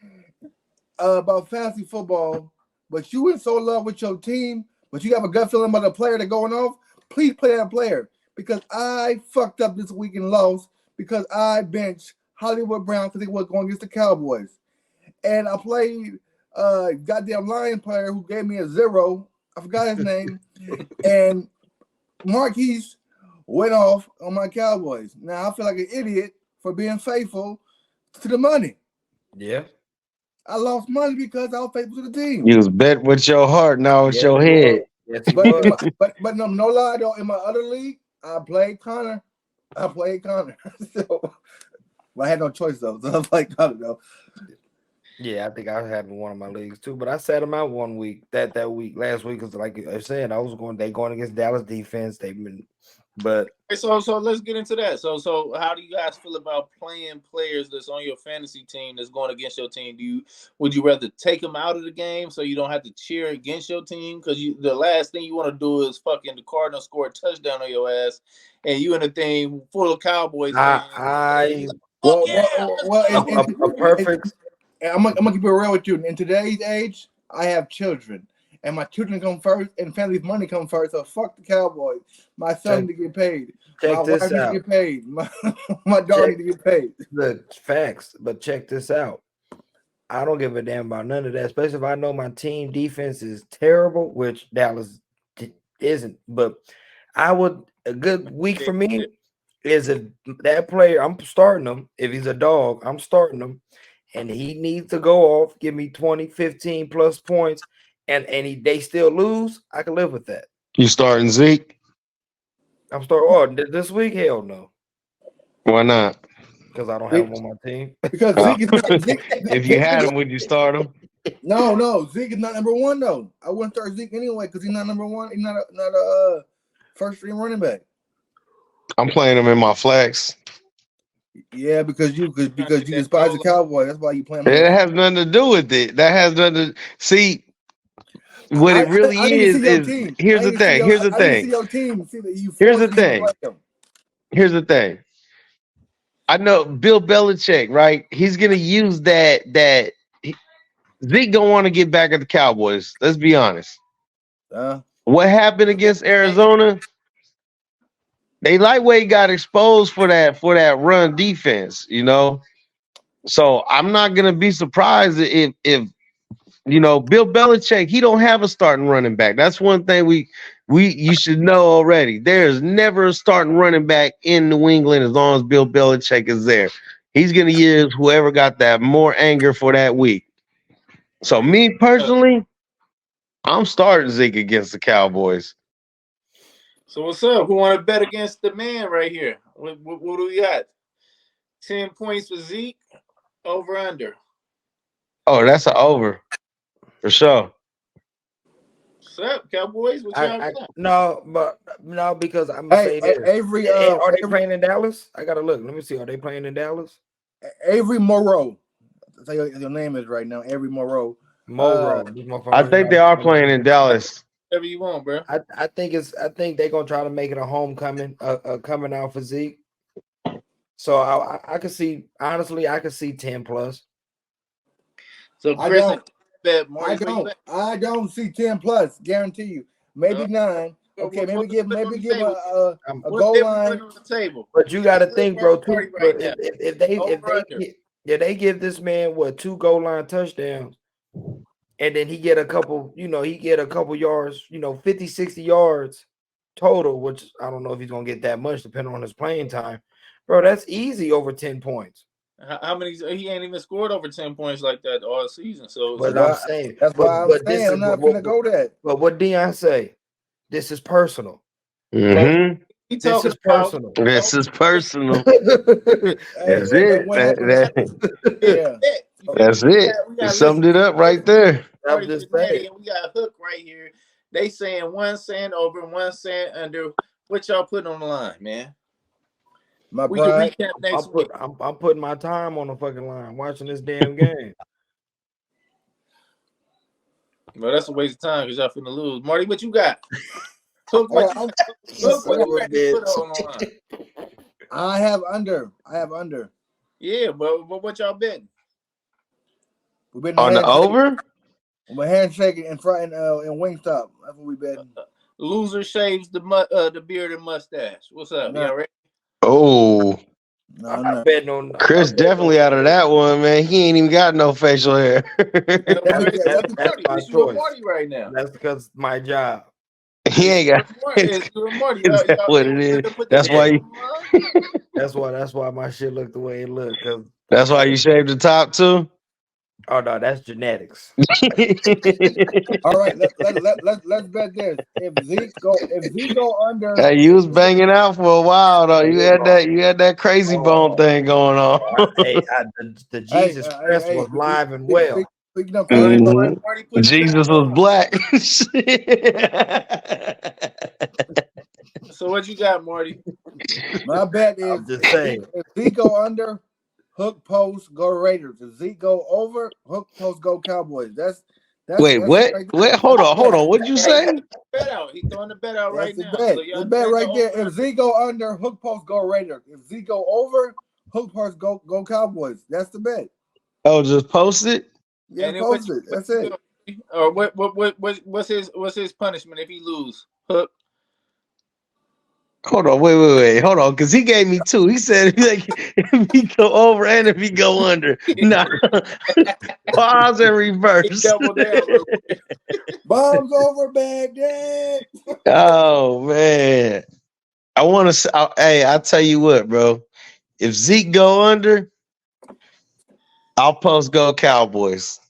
about fantasy football, but you in so love with your team, but you have a gut feeling about a player that's going off, please play that player. Because I fucked up this week and lost because I benched Hollywood Brown because he was going against the Cowboys. And I played goddamn Lion player who gave me a 0. I forgot his name. And Marquise went off on my Cowboys. Now I feel like an idiot for being faithful to the money. Yeah. I lost money because I was faithful to the team. You was bet with your heart, now it's your head. Yes, but no lie though, in my other league, I played Connor. So I had no choice though. So I played Connor though. Yeah, I think I had one of my leagues too, but I sat him out one week. That week, last week, because like I said, they going against Dallas defense. But so let's get into that. So how do you guys feel about playing players that's on your fantasy team that's going against your team? Would you rather take them out of the game so you don't have to cheer against your team? Because the last thing you want to do is fucking the Cardinals score a touchdown on your ass, and you in a thing full of Cowboys. A perfect. I'm gonna keep it real with you. In today's age, I have children. And my children come first, and family's money come first. So fuck the Cowboys. My son need to get paid. My wife needs to get paid. My daughter need to get paid. The facts, but check this out. I don't give a damn about none of that, especially if I know my team defense is terrible, which Dallas isn't. But a good week for me is if that player, I'm starting him. If he's a dog, I'm starting him. And he needs to go off, give me 20, 15 plus points, and they still lose, I can live with that. You starting Zeke? I'm starting this week? Hell no. Why not? Because I don't have him on my team. Because Zeke is not Zeke. If you had him, would you start him? No, Zeke is not number one though. I wouldn't start Zeke anyway because he's not number one. He's not a first string running back. I'm playing him in my flex. Yeah, because you despise the Cowboy. That's why you play him. It has nothing to do with it. That has nothing to see. What it really is here's the thing. Here's the thing. Here's the thing. Here's the thing. I know Bill Belichick, right? He's gonna use that Zeke gonna want to get back at the Cowboys. Let's be honest. What happened against Arizona? They lightweight got exposed for that run defense, you know. So I'm not gonna be surprised if you know Bill Belichick, he don't have a starting running back. That's one thing you should know already. There's never a starting running back in New England as long as Bill Belichick is there. He's gonna use whoever got that more anger for that week. So me personally, I'm starting Zeke against the Cowboys. So what's up? Who want to bet against the man right here? What do we got? 10 points for Zeke, over under. Oh, that's an over for sure. What's up, Cowboys? What y'all got? No, because I'm gonna say this. Avery, are they playing in Dallas? I gotta look. Let me see. Are they playing in Dallas? Avery Moreau. That's how your name is right now. Avery Moreau. I think they are playing in Dallas. Whatever you want, bro. I think they're gonna try to make it a homecoming, coming out for Zeke. So I could see, honestly, I could see 10 plus. So Chris, I don't see 10 plus. Guarantee you. Maybe 9. Okay, maybe give a goal line on the table. But you got to think, bro. Too, if they give this man 2 goal line touchdowns, and then he get a couple yards, 50, 60 yards total, which I don't know if he's gonna get that much depending on his playing time, bro. That's easy over 10 points. How many? He ain't even scored over 10 points like that all season. So I'm saying I'm not gonna go that. But what Deion say? This is personal. Mm-hmm. This is personal. This is personal. That's it. That's it. You summed it up right there. We got Hook right here. They saying 1 cent over, 1 cent under. What y'all putting on the line, man? My pride. I'm putting my time on the fucking line watching this damn game. Well, that's a waste of time because y'all finna lose. Marty, what you got? I have under. Yeah, but what y'all betting? We betting on the over? We're handshaking in front and Wingstop. That's what we betting. Loser shaves the beard and mustache. What's up? Y'all ready? Oh. I'm betting on Chris definitely out of that one, man. He ain't even got no facial hair. That's my choice right now. That's because my job. He ain't got. Is that what it is? That's why. That's why my shit look the way it look. That's why you shaved the top too. Oh no, that's genetics. All right, let's bet this. If Zeke go under, hey, you was banging out for a while though. You had that crazy bone thing going on. The Jesus Christ was live and well. Jesus was black. So what you got, Marty? My bet is if Zeke go under, Hook post go Raiders. If Zeke go over, Hook post go Cowboys. Wait, what? Wait, hold on. What'd you say? Bet out. He's throwing the bet out right now. The bet right there. If Zeke go under, Hook post go Raiders. If Zeke go over, Hook post go Cowboys. That's the bet. Oh, just post it. Yeah, post it. That's it. Or what's his punishment if he lose? Hook. Hold on, wait. Hold on, because he gave me 2. He said like, if he go over and if he go under. Nah. Pause and reverse. Double down real quick. Bombs over Baghdad. Oh man. I want to hey, I tell you what, bro. If Zeke go under, I'll post go Cowboys.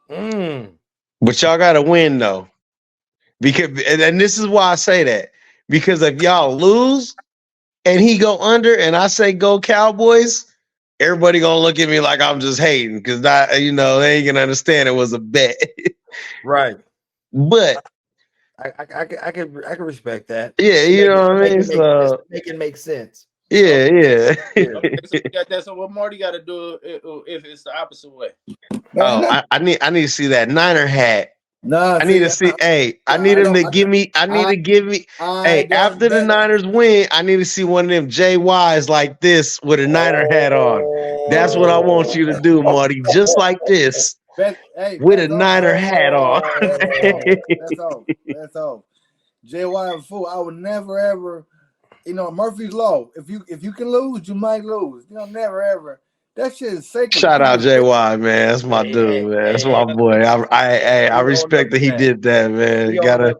But y'all gotta win though. Because and this is why I say that. Because if y'all lose and he go under and I say go Cowboys, everybody gonna look at me like I'm just hating because they ain't gonna understand it was a bet. Right. But I can respect that. yeah, you know what I mean? So make it make sense. Yeah. Okay, so we got that. So what Marty got to do if it's the opposite way? I need to see that Niner hat. Nah, I need to see. I need him to give me. Hey, after the Niners win, I need to see one of them JYs like this with a Niner hat on. That's what I want you to do, Marty. Just like this, with a Niner hat on. That's all. JY a fool. I would never ever. Murphy's Law. If you can lose, you might lose. Never ever. That shit is sacred. Shout out JY, man. That's my dude, man. That's my boy. I respect that he did that, man. You gotta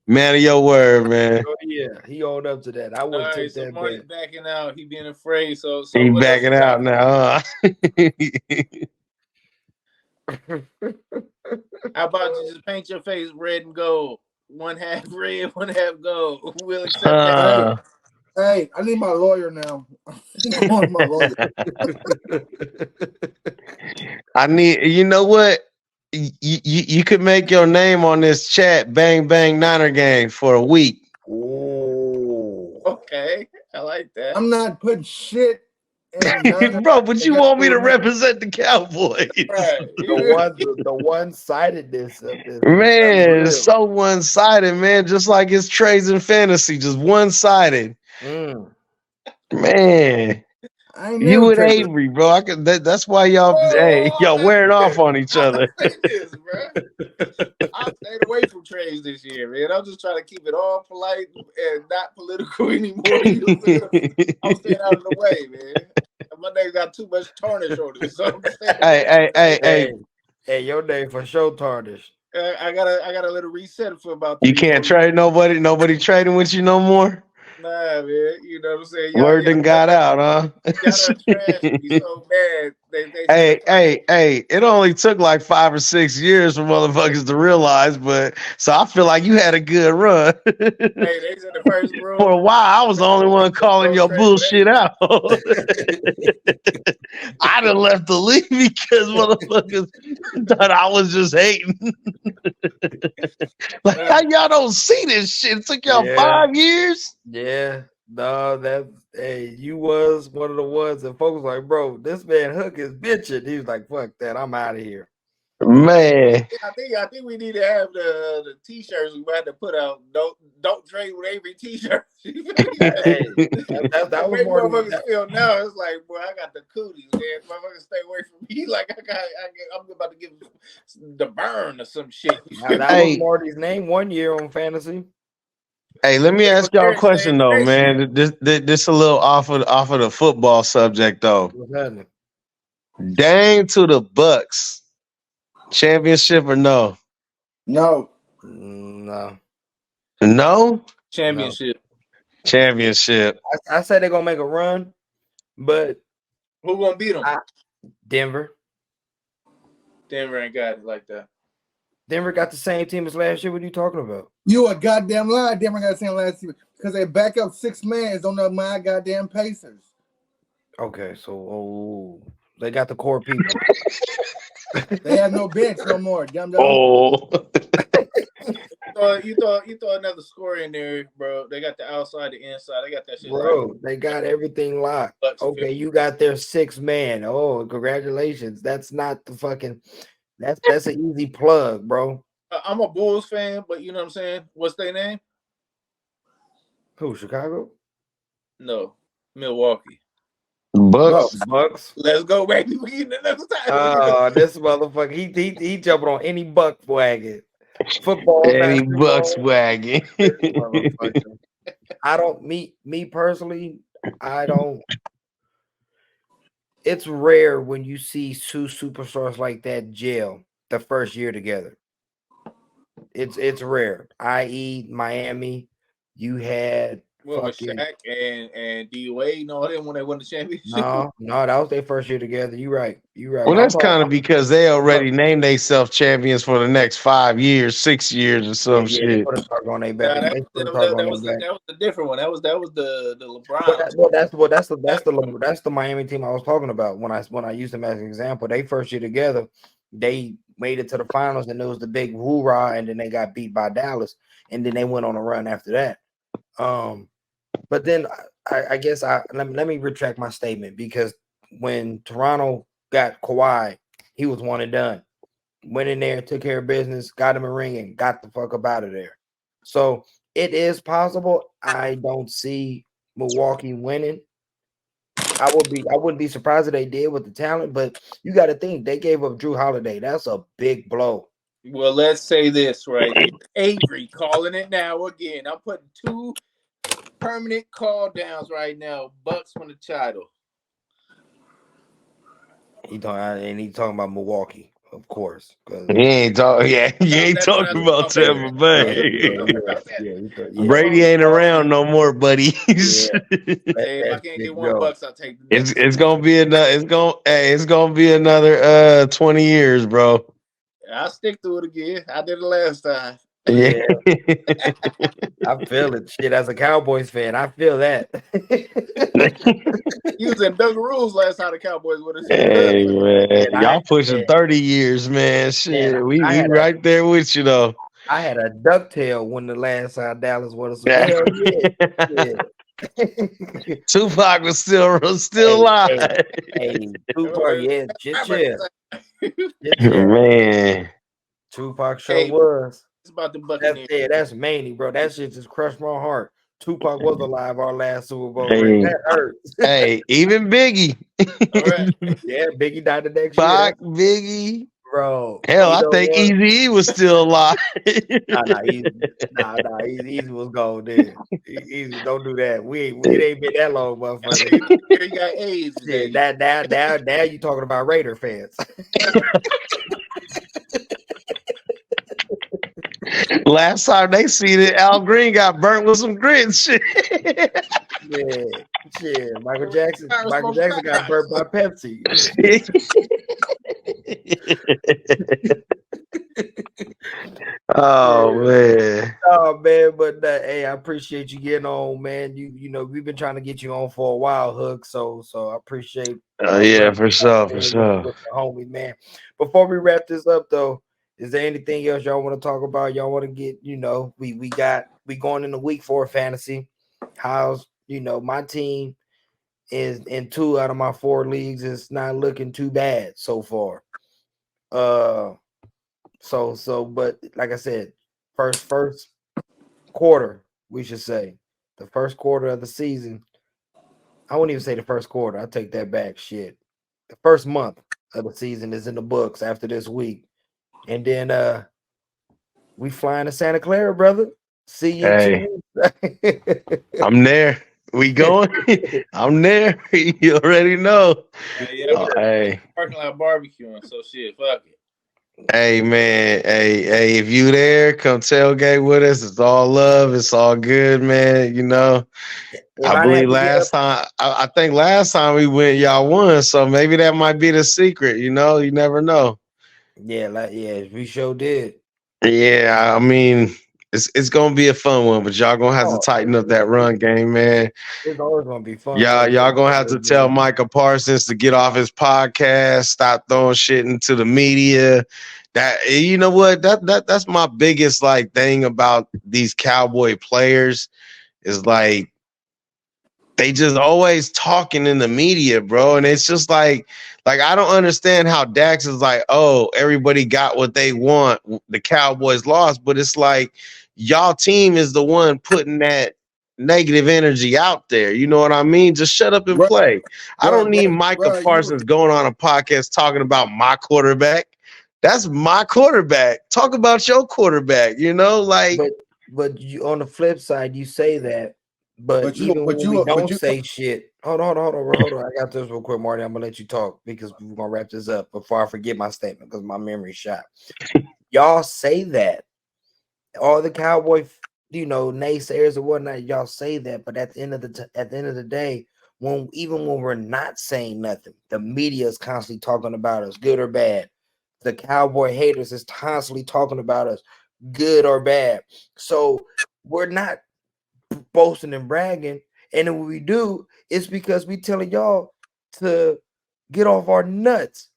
man of your word, man. Oh yeah, he owned up to that. I wouldn't take that. Marty's backing out. He being afraid. So he backing out now. How about you just paint your face red and gold? One half red, one half gold. We'll accept that. Hey, I need my lawyer now. My lawyer. I need. You know what? You could make your name on this chat. Bang bang Niner game for a week. Oh, okay. I like that. I'm not putting shit. Bro, but you want me to represent the Cowboys? Right. The one-sidedness of this, man, it's so one-sided, man. Just like it's trades and fantasy, just one-sided. Man, you and Avery, bro. That's why y'all, y'all wearing off on each other. This, I stayed away from trades this year, man. I'm just trying to keep it all polite and not political anymore. I'm staying out of the way, man. My name got too much tarnish on it. So hey, your name for sure tarnished. I gotta let it reset for about. You can't trade nobody. Nobody trading with you no more. Nah, man. You know what I'm saying? Word done got out, huh? Y'all trash me so bad. Hey, it only took like 5 or 6 years for motherfuckers to realize, but so I feel like you had a good run. Hey, they in the first room. For a while, I was the only one calling your bullshit out. I done left the league because motherfuckers thought I was just hating. Like, how y'all don't see this shit? It took y'all 5 years? Yeah. No, you was one of the ones that folks like, bro, this man Hook is bitching. He was like, fuck that, I'm out of here. Man, I think we need to have the t-shirts we had to put out. Don't trade with Avery t-shirts. that was more motherfuckers feel now. It's like, boy, I got the cooties, man. Motherfuckers stay away from me. Like I'm about to give the burn or some shit. That was Marty's name 1 year on fantasy. Hey, let me ask y'all a question though, man. This a little off of the football subject though. What's happening? Dang to the Bucks. Championship or no? No. Championship. Championship. I said they're gonna make a run, but who gonna beat them? Denver. Denver ain't got it like that. Denver got the same team as last year. What are you talking about? You a goddamn lie. Denver got the same last year because they back up 6 man on the my goddamn Pacers. Okay, so they got the core people. They have no bench no more. Dumb. Oh. You throw another score in there, bro. They got the outside, the inside. They got that shit. Bro, right. They got everything locked. Okay, you got their 6 man. Oh, congratulations. That's not the fucking. That's an easy plug, bro. I'm a Bulls fan, but you know what I'm saying. What's their name? Who? Chicago? No, Milwaukee. Bucks. Let's go, baby. We getting another time. This motherfucker. He jumping on any Buck wagon. Football. Any Bucks wagon. I don't me personally, I don't. It's rare when you see two superstars like that gel the first year together. It's rare. I.e., Miami, you had What was fucking Shaq and D Wade? No, they when they won the championship. no, that was their first year together. You right. Well, But I'm that's talking. kind of because they already named themselves champions for the next 5 years, 6 years, or some Yeah, they shit. put a target on their Nah, back. that, They put a that, target that on was their back. that was the different one. That was the LeBron. That's the Miami team I was talking about when I used them as an example. They first year together, they made it to the finals, and it was the big hoorah, and then they got beat by Dallas, and then they went on a run after that. But then I guess let me retract my statement, because when Toronto got Kawhi, he was one and done. Went in there, took care of business, got him a ring, and got the fuck up out of there. So it is possible. I don't see Milwaukee winning. I wouldn't be surprised if they did with the talent, but you got to think they gave up Drew Holiday. That's a big blow. Well, let's say this right here. Avery calling it now again. I'm putting 2 permanent call downs right now. Bucks win the title. He's talking about Milwaukee, of course. He ain't talking. Yeah, he ain't That's what I talking was about talking Tampa about. Bay. Brady ain't around no more, buddy. Hey, if I can't get $1, I'll take the next. It's gonna be another. It's gonna be another 20 years, bro. I'll stick to it again. I did it last time. Yeah. I feel it. Shit, as a Cowboys fan, I feel that. He was in Dungaroos last time the Cowboys with us. Hey man, And y'all pushing 30 years, man. Shit, Man, we right there with you though. I had a ducktail when the last time Dallas won. So hell yeah. Tupac was still alive. Hey, Tupac, yeah, chill. Man, Tupac sure was. It's about the Buccaneers. That's Manny, bro. That shit just crushed my heart. Tupac was alive our last Super Bowl ring. That hurts. Hey, even Biggie. Right. Yeah, Biggie died the next Pac, year. Biggie. Bro. Hell, I think Eazy was still alive. Easy was gone there. Easy, don't do that. It ain't been that long, motherfucker. He got AIDS. Yeah, now you talking about Raider fans. Last time they seen it, Al Green got burnt with some grits. Shit. Yeah. Michael Jackson got burnt by Pepsi. Oh man. But hey, I appreciate you getting on, man. You know we've been trying to get you on for a while, Hook. So I appreciate. Yeah, for sure. Homie, man. Before we wrap this up, though, is there anything else y'all want to talk about? Y'all want to get, we going into week 4 fantasy. How's my team is in 2 out of my 4 leagues. It's not looking too bad so far. But like I said, first quarter, we should say the first quarter of the season. I wouldn't even say the first quarter. I take that back. Shit, the first month of the season is in the books after this week, and then we flying to Santa Clara, brother. See you. Hey, I'm there. We going? I'm there. You already know. Hey, parking lot barbecuing. So shit, fuck it. Hey man, hey, if you there, come tailgate with us. It's all love. It's all good, man. I believe last time, I think last time we went, y'all won. So maybe that might be the secret. You never know. Yeah, we sure did. Yeah, I mean, it's gonna be a fun one, but y'all gonna have to tighten up that run game, man. It's always gonna be fun. Y'all gonna have to tell Micah Parsons to get off his podcast, stop throwing shit into the media. That you know what? That's my biggest thing about these Cowboy players is they just always talking in the media, bro. And it's just like I don't understand how Dax is oh, everybody got what they want. The Cowboys lost, but it's y'all team is the one putting that negative energy out there. You know what I mean? Just shut up and play. I don't need Micah Parsons going on a podcast talking about my quarterback. That's my quarterback. Talk about your quarterback, But you, on the flip side, you say that, But even when we don't you, say shit, hold on. I got this real quick, Marty. I'm gonna let you talk because we're gonna wrap this up before I forget my statement because my memory's shot. Y'all say that all the Cowboy, naysayers or whatnot, y'all say that, but at the end of the day, when we're not saying nothing, the media is constantly talking about us, good or bad. The Cowboy haters is constantly talking about us, good or bad. So we're not boasting and bragging, and then when we do, it's because we telling y'all to get off our nuts.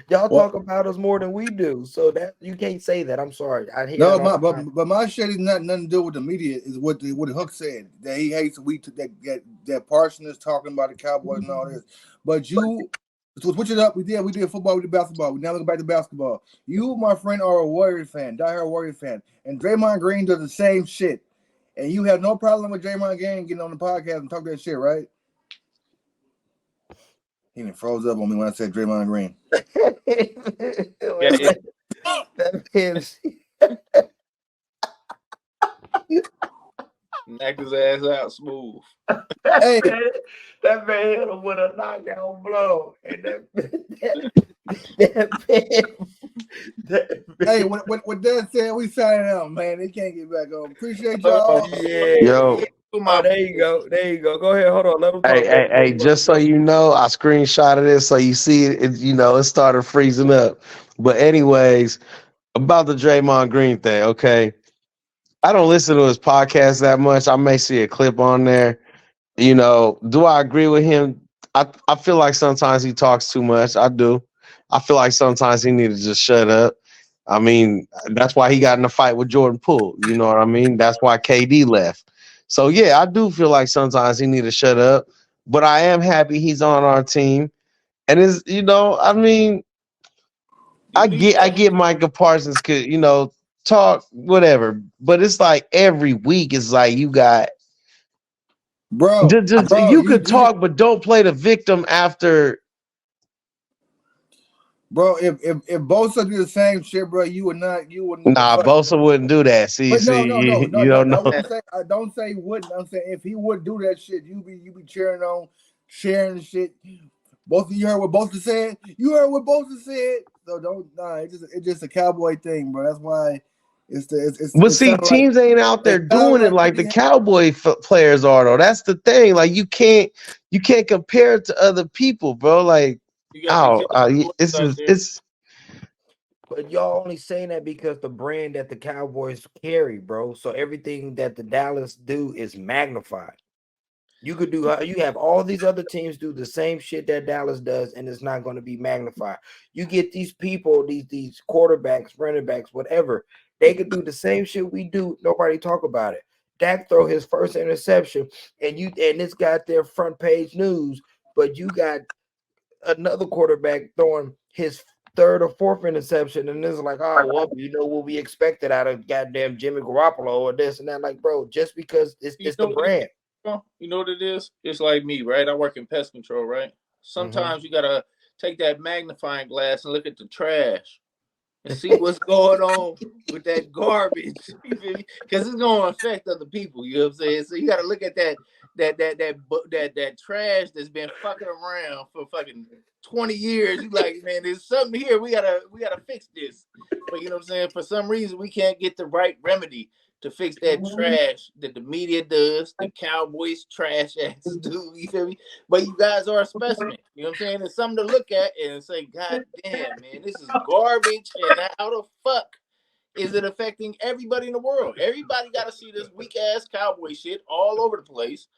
Y'all talk about us more than we do, so that you can't say that. I'm sorry. I hear that but my shit is nothing to do with the media. Is what the Hook said, that he hates that Parson is talking about the Cowboys and all this. But you, so switch it up. We did football, we did basketball. We now look back to basketball. You, my friend, are a Warriors fan, diehard Warriors fan, and Draymond Green does the same shit. And you have no problem with Draymond Green getting on the podcast and talk that shit, right? He done froze up on me when I said Draymond Green. Knock his ass out smooth. Hey, that man hit him with a knockout blow. And hey, with that said, we signing out, man. They can't get back on. Appreciate y'all. Yeah. Yo. Oh, there you go. Go ahead. Hold on. Let him talk. Hey, just so you know, I screenshotted it so you see it. It started freezing up. But anyways, about the Draymond Green thing, okay. I don't listen to his podcast that much. I may see a clip on there. Do I agree with him? I feel like sometimes he talks too much. I do. I feel like sometimes he needs to just shut up. I mean, that's why he got in a fight with Jordan Poole. You know what I mean? That's why KD left. So, yeah, I do feel like sometimes he needs to shut up. But I am happy he's on our team. And I mean, I get Micah Parsons could, talk, whatever. But it's like every week it's like you got Bro, you could talk, but don't play the victim after. Bro, if Bosa do the same shit, bro, you would not. Nah, Bosa wouldn't do that. You don't know. I don't say he wouldn't. I'm saying if he would do that shit, you be cheering on, sharing shit. Both of you heard what Bosa said. You heard what Bosa said. So don't. Nah, it's just a Cowboy thing, bro. That's why. But see, teams ain't out there doing it like the Cowboy players are, though. That's the thing. Like you can't compare it to other people, bro. Like, it's. But y'all only saying that because the brand that the Cowboys carry, bro. So everything that the Dallas do is magnified. You have all these other teams do the same shit that Dallas does, and it's not going to be magnified. You get these people, these quarterbacks, running backs, whatever. They could do the same shit we do. Nobody talk about it. Dak throw his first interception, and it's got their front page news. But you got another quarterback throwing his third or fourth interception, and it's like, oh well, what we expected out of goddamn Jimmy Garoppolo or this and that. Like, bro, just because it's the brand. You know what it is? It's like me, right? I work in pest control, right? Sometimes you gotta take that magnifying glass and look at the trash and see what's going on with that garbage. Because it's gonna affect other people. You know what I'm saying? So you gotta look at that trash that's been fucking around for fucking 20 years. You like, man, there's something here. We gotta fix this. But you know what I'm saying? For some reason, we can't get the right remedy to fix that trash that the media does, the Cowboys trash ass do. You feel me? But you guys are a specimen. You know what I'm saying? It's something to look at and say, God damn, man, this is garbage. And how the fuck is it affecting everybody in the world? Everybody got to see this weak ass Cowboy shit all over the place.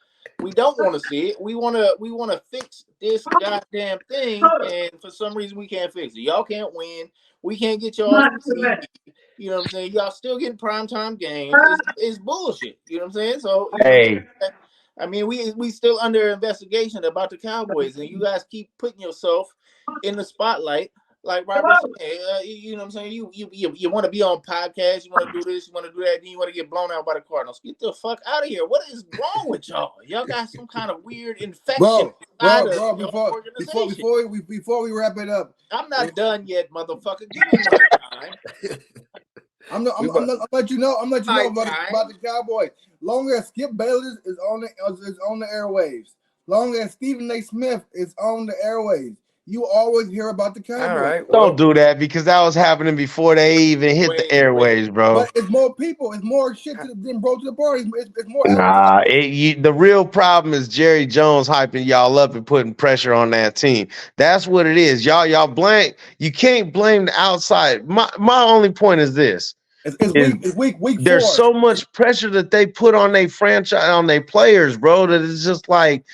We don't want to see it. We want to fix this goddamn thing, and for some reason we can't fix it. Y'all can't win. We can't get y'all off the TV. You know what I'm saying? Y'all still getting primetime games. It's bullshit. You know what I'm saying? So I mean, we still under investigation about the Cowboys, and you guys keep putting yourself in the spotlight. Like Robert said, you know what I'm saying? You want to be on podcasts, you want to do this, you want to do that, then you want to get blown out by the Cardinals. Get the fuck out of here. What is wrong with y'all? Y'all got some kind of weird infection. Bro, before we wrap it up. I'm not done yet, motherfucker. Give me my time. I'm let you know about the Cowboys. Long as Skip Bayless is on the airwaves, long as Stephen A. Smith is on the airwaves, you always hear about the Cowboys. All right, Don't do that because that was happening before they even hit the airwaves, bro. But it's more people. It's more shit than brought to the party. It's more. Nah, the real problem is Jerry Jones hyping y'all up and putting pressure on that team. That's what it is. Y'all blame. You can't blame the outside. My only point is this. It's week There's 4. so much pressure that they put on their franchise, on their players, bro, that it's just like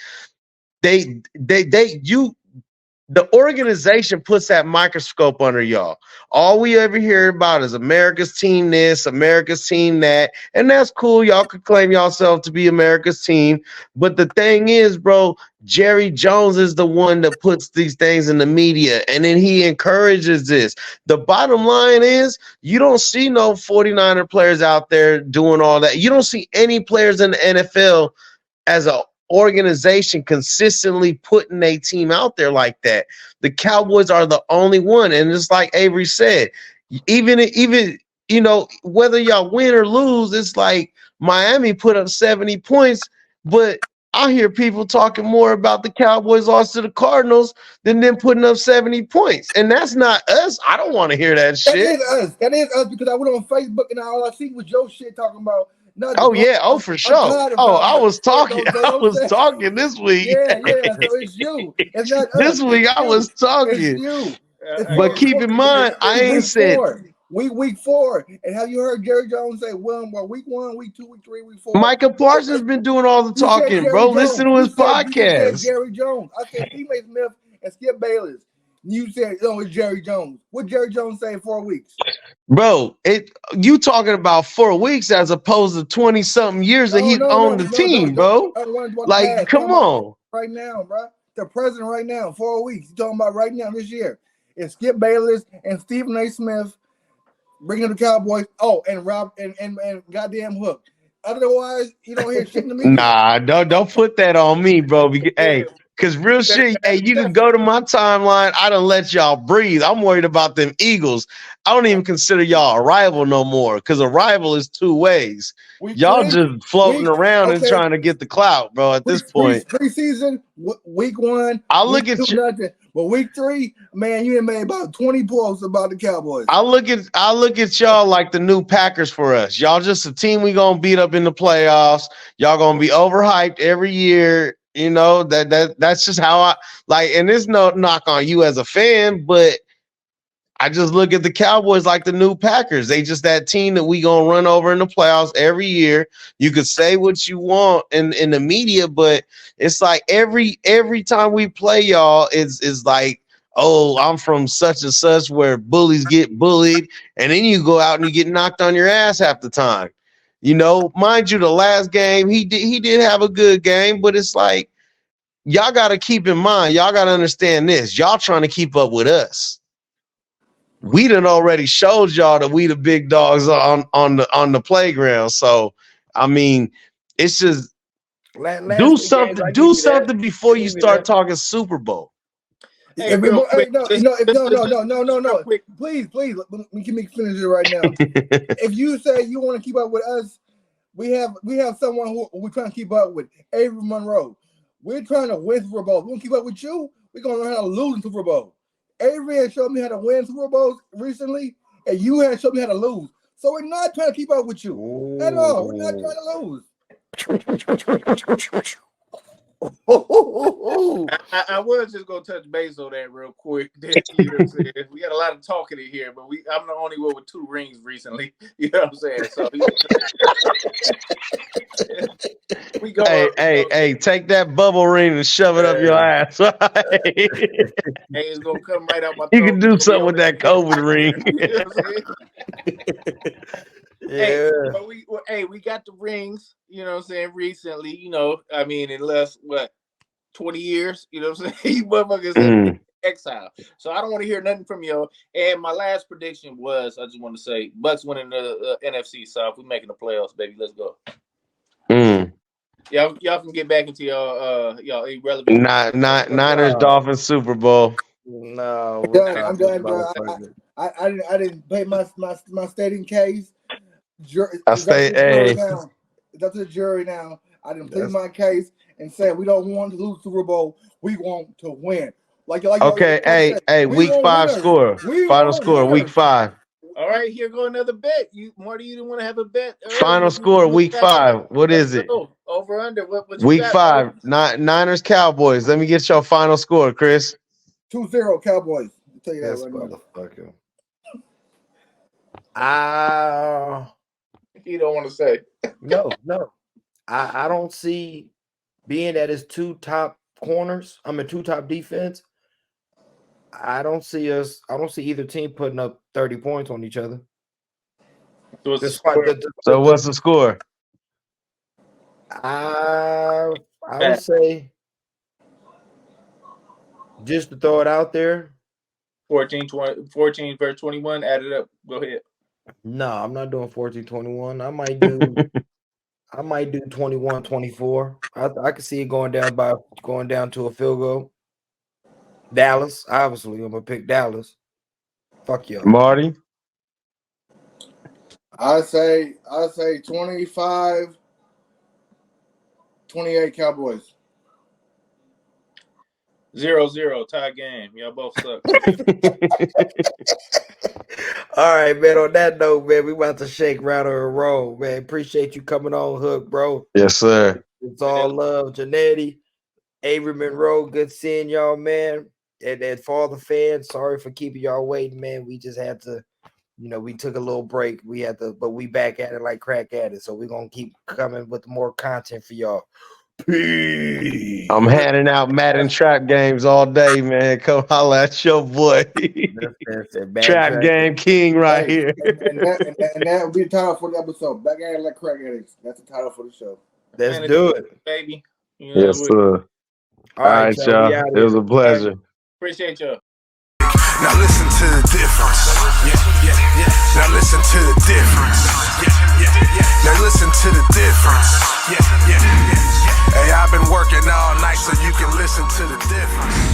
the organization puts that microscope under y'all. All we ever hear about is America's team this, America's team that, and that's cool. Y'all could claim yourself to be America's team. But the thing is, bro, Jerry Jones is the one that puts these things in the media, and then he encourages this. The bottom line is you don't see no 49er players out there doing all that. You don't see any players in the NFL as a organization consistently putting a team out there like that. The Cowboys are the only one, and it's like Avery said, even whether y'all win or lose, it's like Miami put up 70 points, but I hear people talking more about the Cowboys lost to the Cardinals than them putting up 70 points, and that's not us. I don't want to hear that shit. That is us because I went on Facebook and all I see was your shit talking about. For sure. I was talking this week. Yeah, so it's you. It's not us. This week I was talking. It's you. But keep in mind, I ain't said week 4. And have you heard Jerry Jones say, well, week 1, week 2, week 3, week 4? Micah Parsons been doing all the talking, bro. Listen to his podcast. You said Jerry Jones. I said Stephen A. Smith and Skip Bayless. You said, it's Jerry Jones. What Jerry Jones say in 4 weeks? Bro, you talking about 4 weeks as opposed to 20-something years that he's on the team, bro. Like, come on. Right now, bro. The president right now, 4 weeks. You talking about right now this year. It's Skip Bayless and Stephen A. Smith bringing the Cowboys. Oh, and Rob and goddamn Hook. Otherwise, you don't hear shit in the media. Nah, don't put that on me, bro. Because real shit, you can go to my timeline. I done let y'all breathe. I'm worried about them Eagles. I don't even consider y'all a rival no more because a rival is 2 ways. Y'all just floating around and trying to get the clout, bro, at this point. Preseason, week 1. I look at you. Nothing. But week 3, man, you done made about 20 posts about the Cowboys. I look at y'all like the new Packers for us. Y'all just a team we gonna beat up in the playoffs. Y'all gonna be overhyped every year. You know, that's just how I like, and there's no knock on you as a fan, but I just look at the Cowboys like the new Packers. They just that team that we gonna run over in the playoffs every year. You could say what you want in the media, but it's like every time we play y'all, it's like, oh, I'm from such and such where bullies get bullied, and then you go out and you get knocked on your ass half the time. You know, mind you, the last game he did have a good game, but it's like y'all got to keep in mind, y'all got to understand this. Y'all trying to keep up with us. We done already showed y'all that we the big dogs on the playground. So, I mean, it's just do something before you start talking Super Bowl. No. Please, let me finish it right now. If you say you want to keep up with us, we have someone who we're trying to keep up with, Avery Monroe. We're trying to win Super Bowls. We want to keep up with you. We're gonna learn how to lose in Super Bowl. Avery has showed me how to win Super Bowls recently, and you have showed me how to lose. So we're not trying to keep up with you at all. We're not trying to lose. I was just gonna touch base on that real quick. You know what I'm saying? We got a lot of talking in here, but I'm the only one with 2 rings recently. You know what I'm saying? So we go. Hey, take that bubble ring and shove it up your ass. Hey, it's gonna come right out my throat. You can do something with that COVID ring. You know what I'm saying? Yeah. We got the rings, you know what I'm saying, recently, you know, I mean, in less, 20 years, you know what I'm saying? You motherfuckers in exile. So I don't want to hear nothing from you. And my last prediction was, I just want to say, Bucks winning the NFC South. We're making the playoffs, baby. Let's go. Y'all can get back into y'all irrelevant. Niners, Dolphins, Super Bowl. No, I'm done, bro. I didn't pay my stating case. I say, hey, It's up to the jury now. I didn't plead my case and said we don't want to lose the Super Bowl. We want to win. Okay, hey, week 5 score. Final score, week 5. All right, here go another bet. Marty, you didn't want to have a bet earlier. Final score, week 5. What is it? Over under. What you week got, 5, Niners Cowboys. Let me get your final score, Chris. 2-0 Cowboys. I'll tell you that Yes, right now. You don't want to say. No. I don't see, being that it's two top defense. I don't see either team putting up 30 points on each other. So what's the score? I would say, just to throw it out there, 14 versus 21. Add it up. Go ahead. No, I'm not doing 14-21. I might do 21-24. I can see it going down to a field goal. Dallas, obviously, I'm gonna pick Dallas. Fuck you, Marty. I say 25-28 Cowboys. 0-0 tie game. Y'all both suck. All right, man. On that note, man, we about to shake, rattle, and roll, man. Appreciate you coming on, Hook, bro. Yes, sir. It's all love, Janetti, Avery Monroe. Good seeing y'all, man. And for all the fans, sorry for keeping y'all waiting, man. We just had to, we took a little break. But we back at it like crack at it. So we're gonna keep coming with more content for y'all. Peace. I'm handing out Madden trap games all day, man. Come holla at your boy. Trap game king right here. And that will be the title for the episode. Back at it like crack addicts. That's the title for the show. Let's do it, baby. Yes, sir. All right, y'all. It was a pleasure. Appreciate you. Now listen to the difference. Now listen to the difference. Now listen to the difference. Hey, I've been working all night so you can listen to the difference.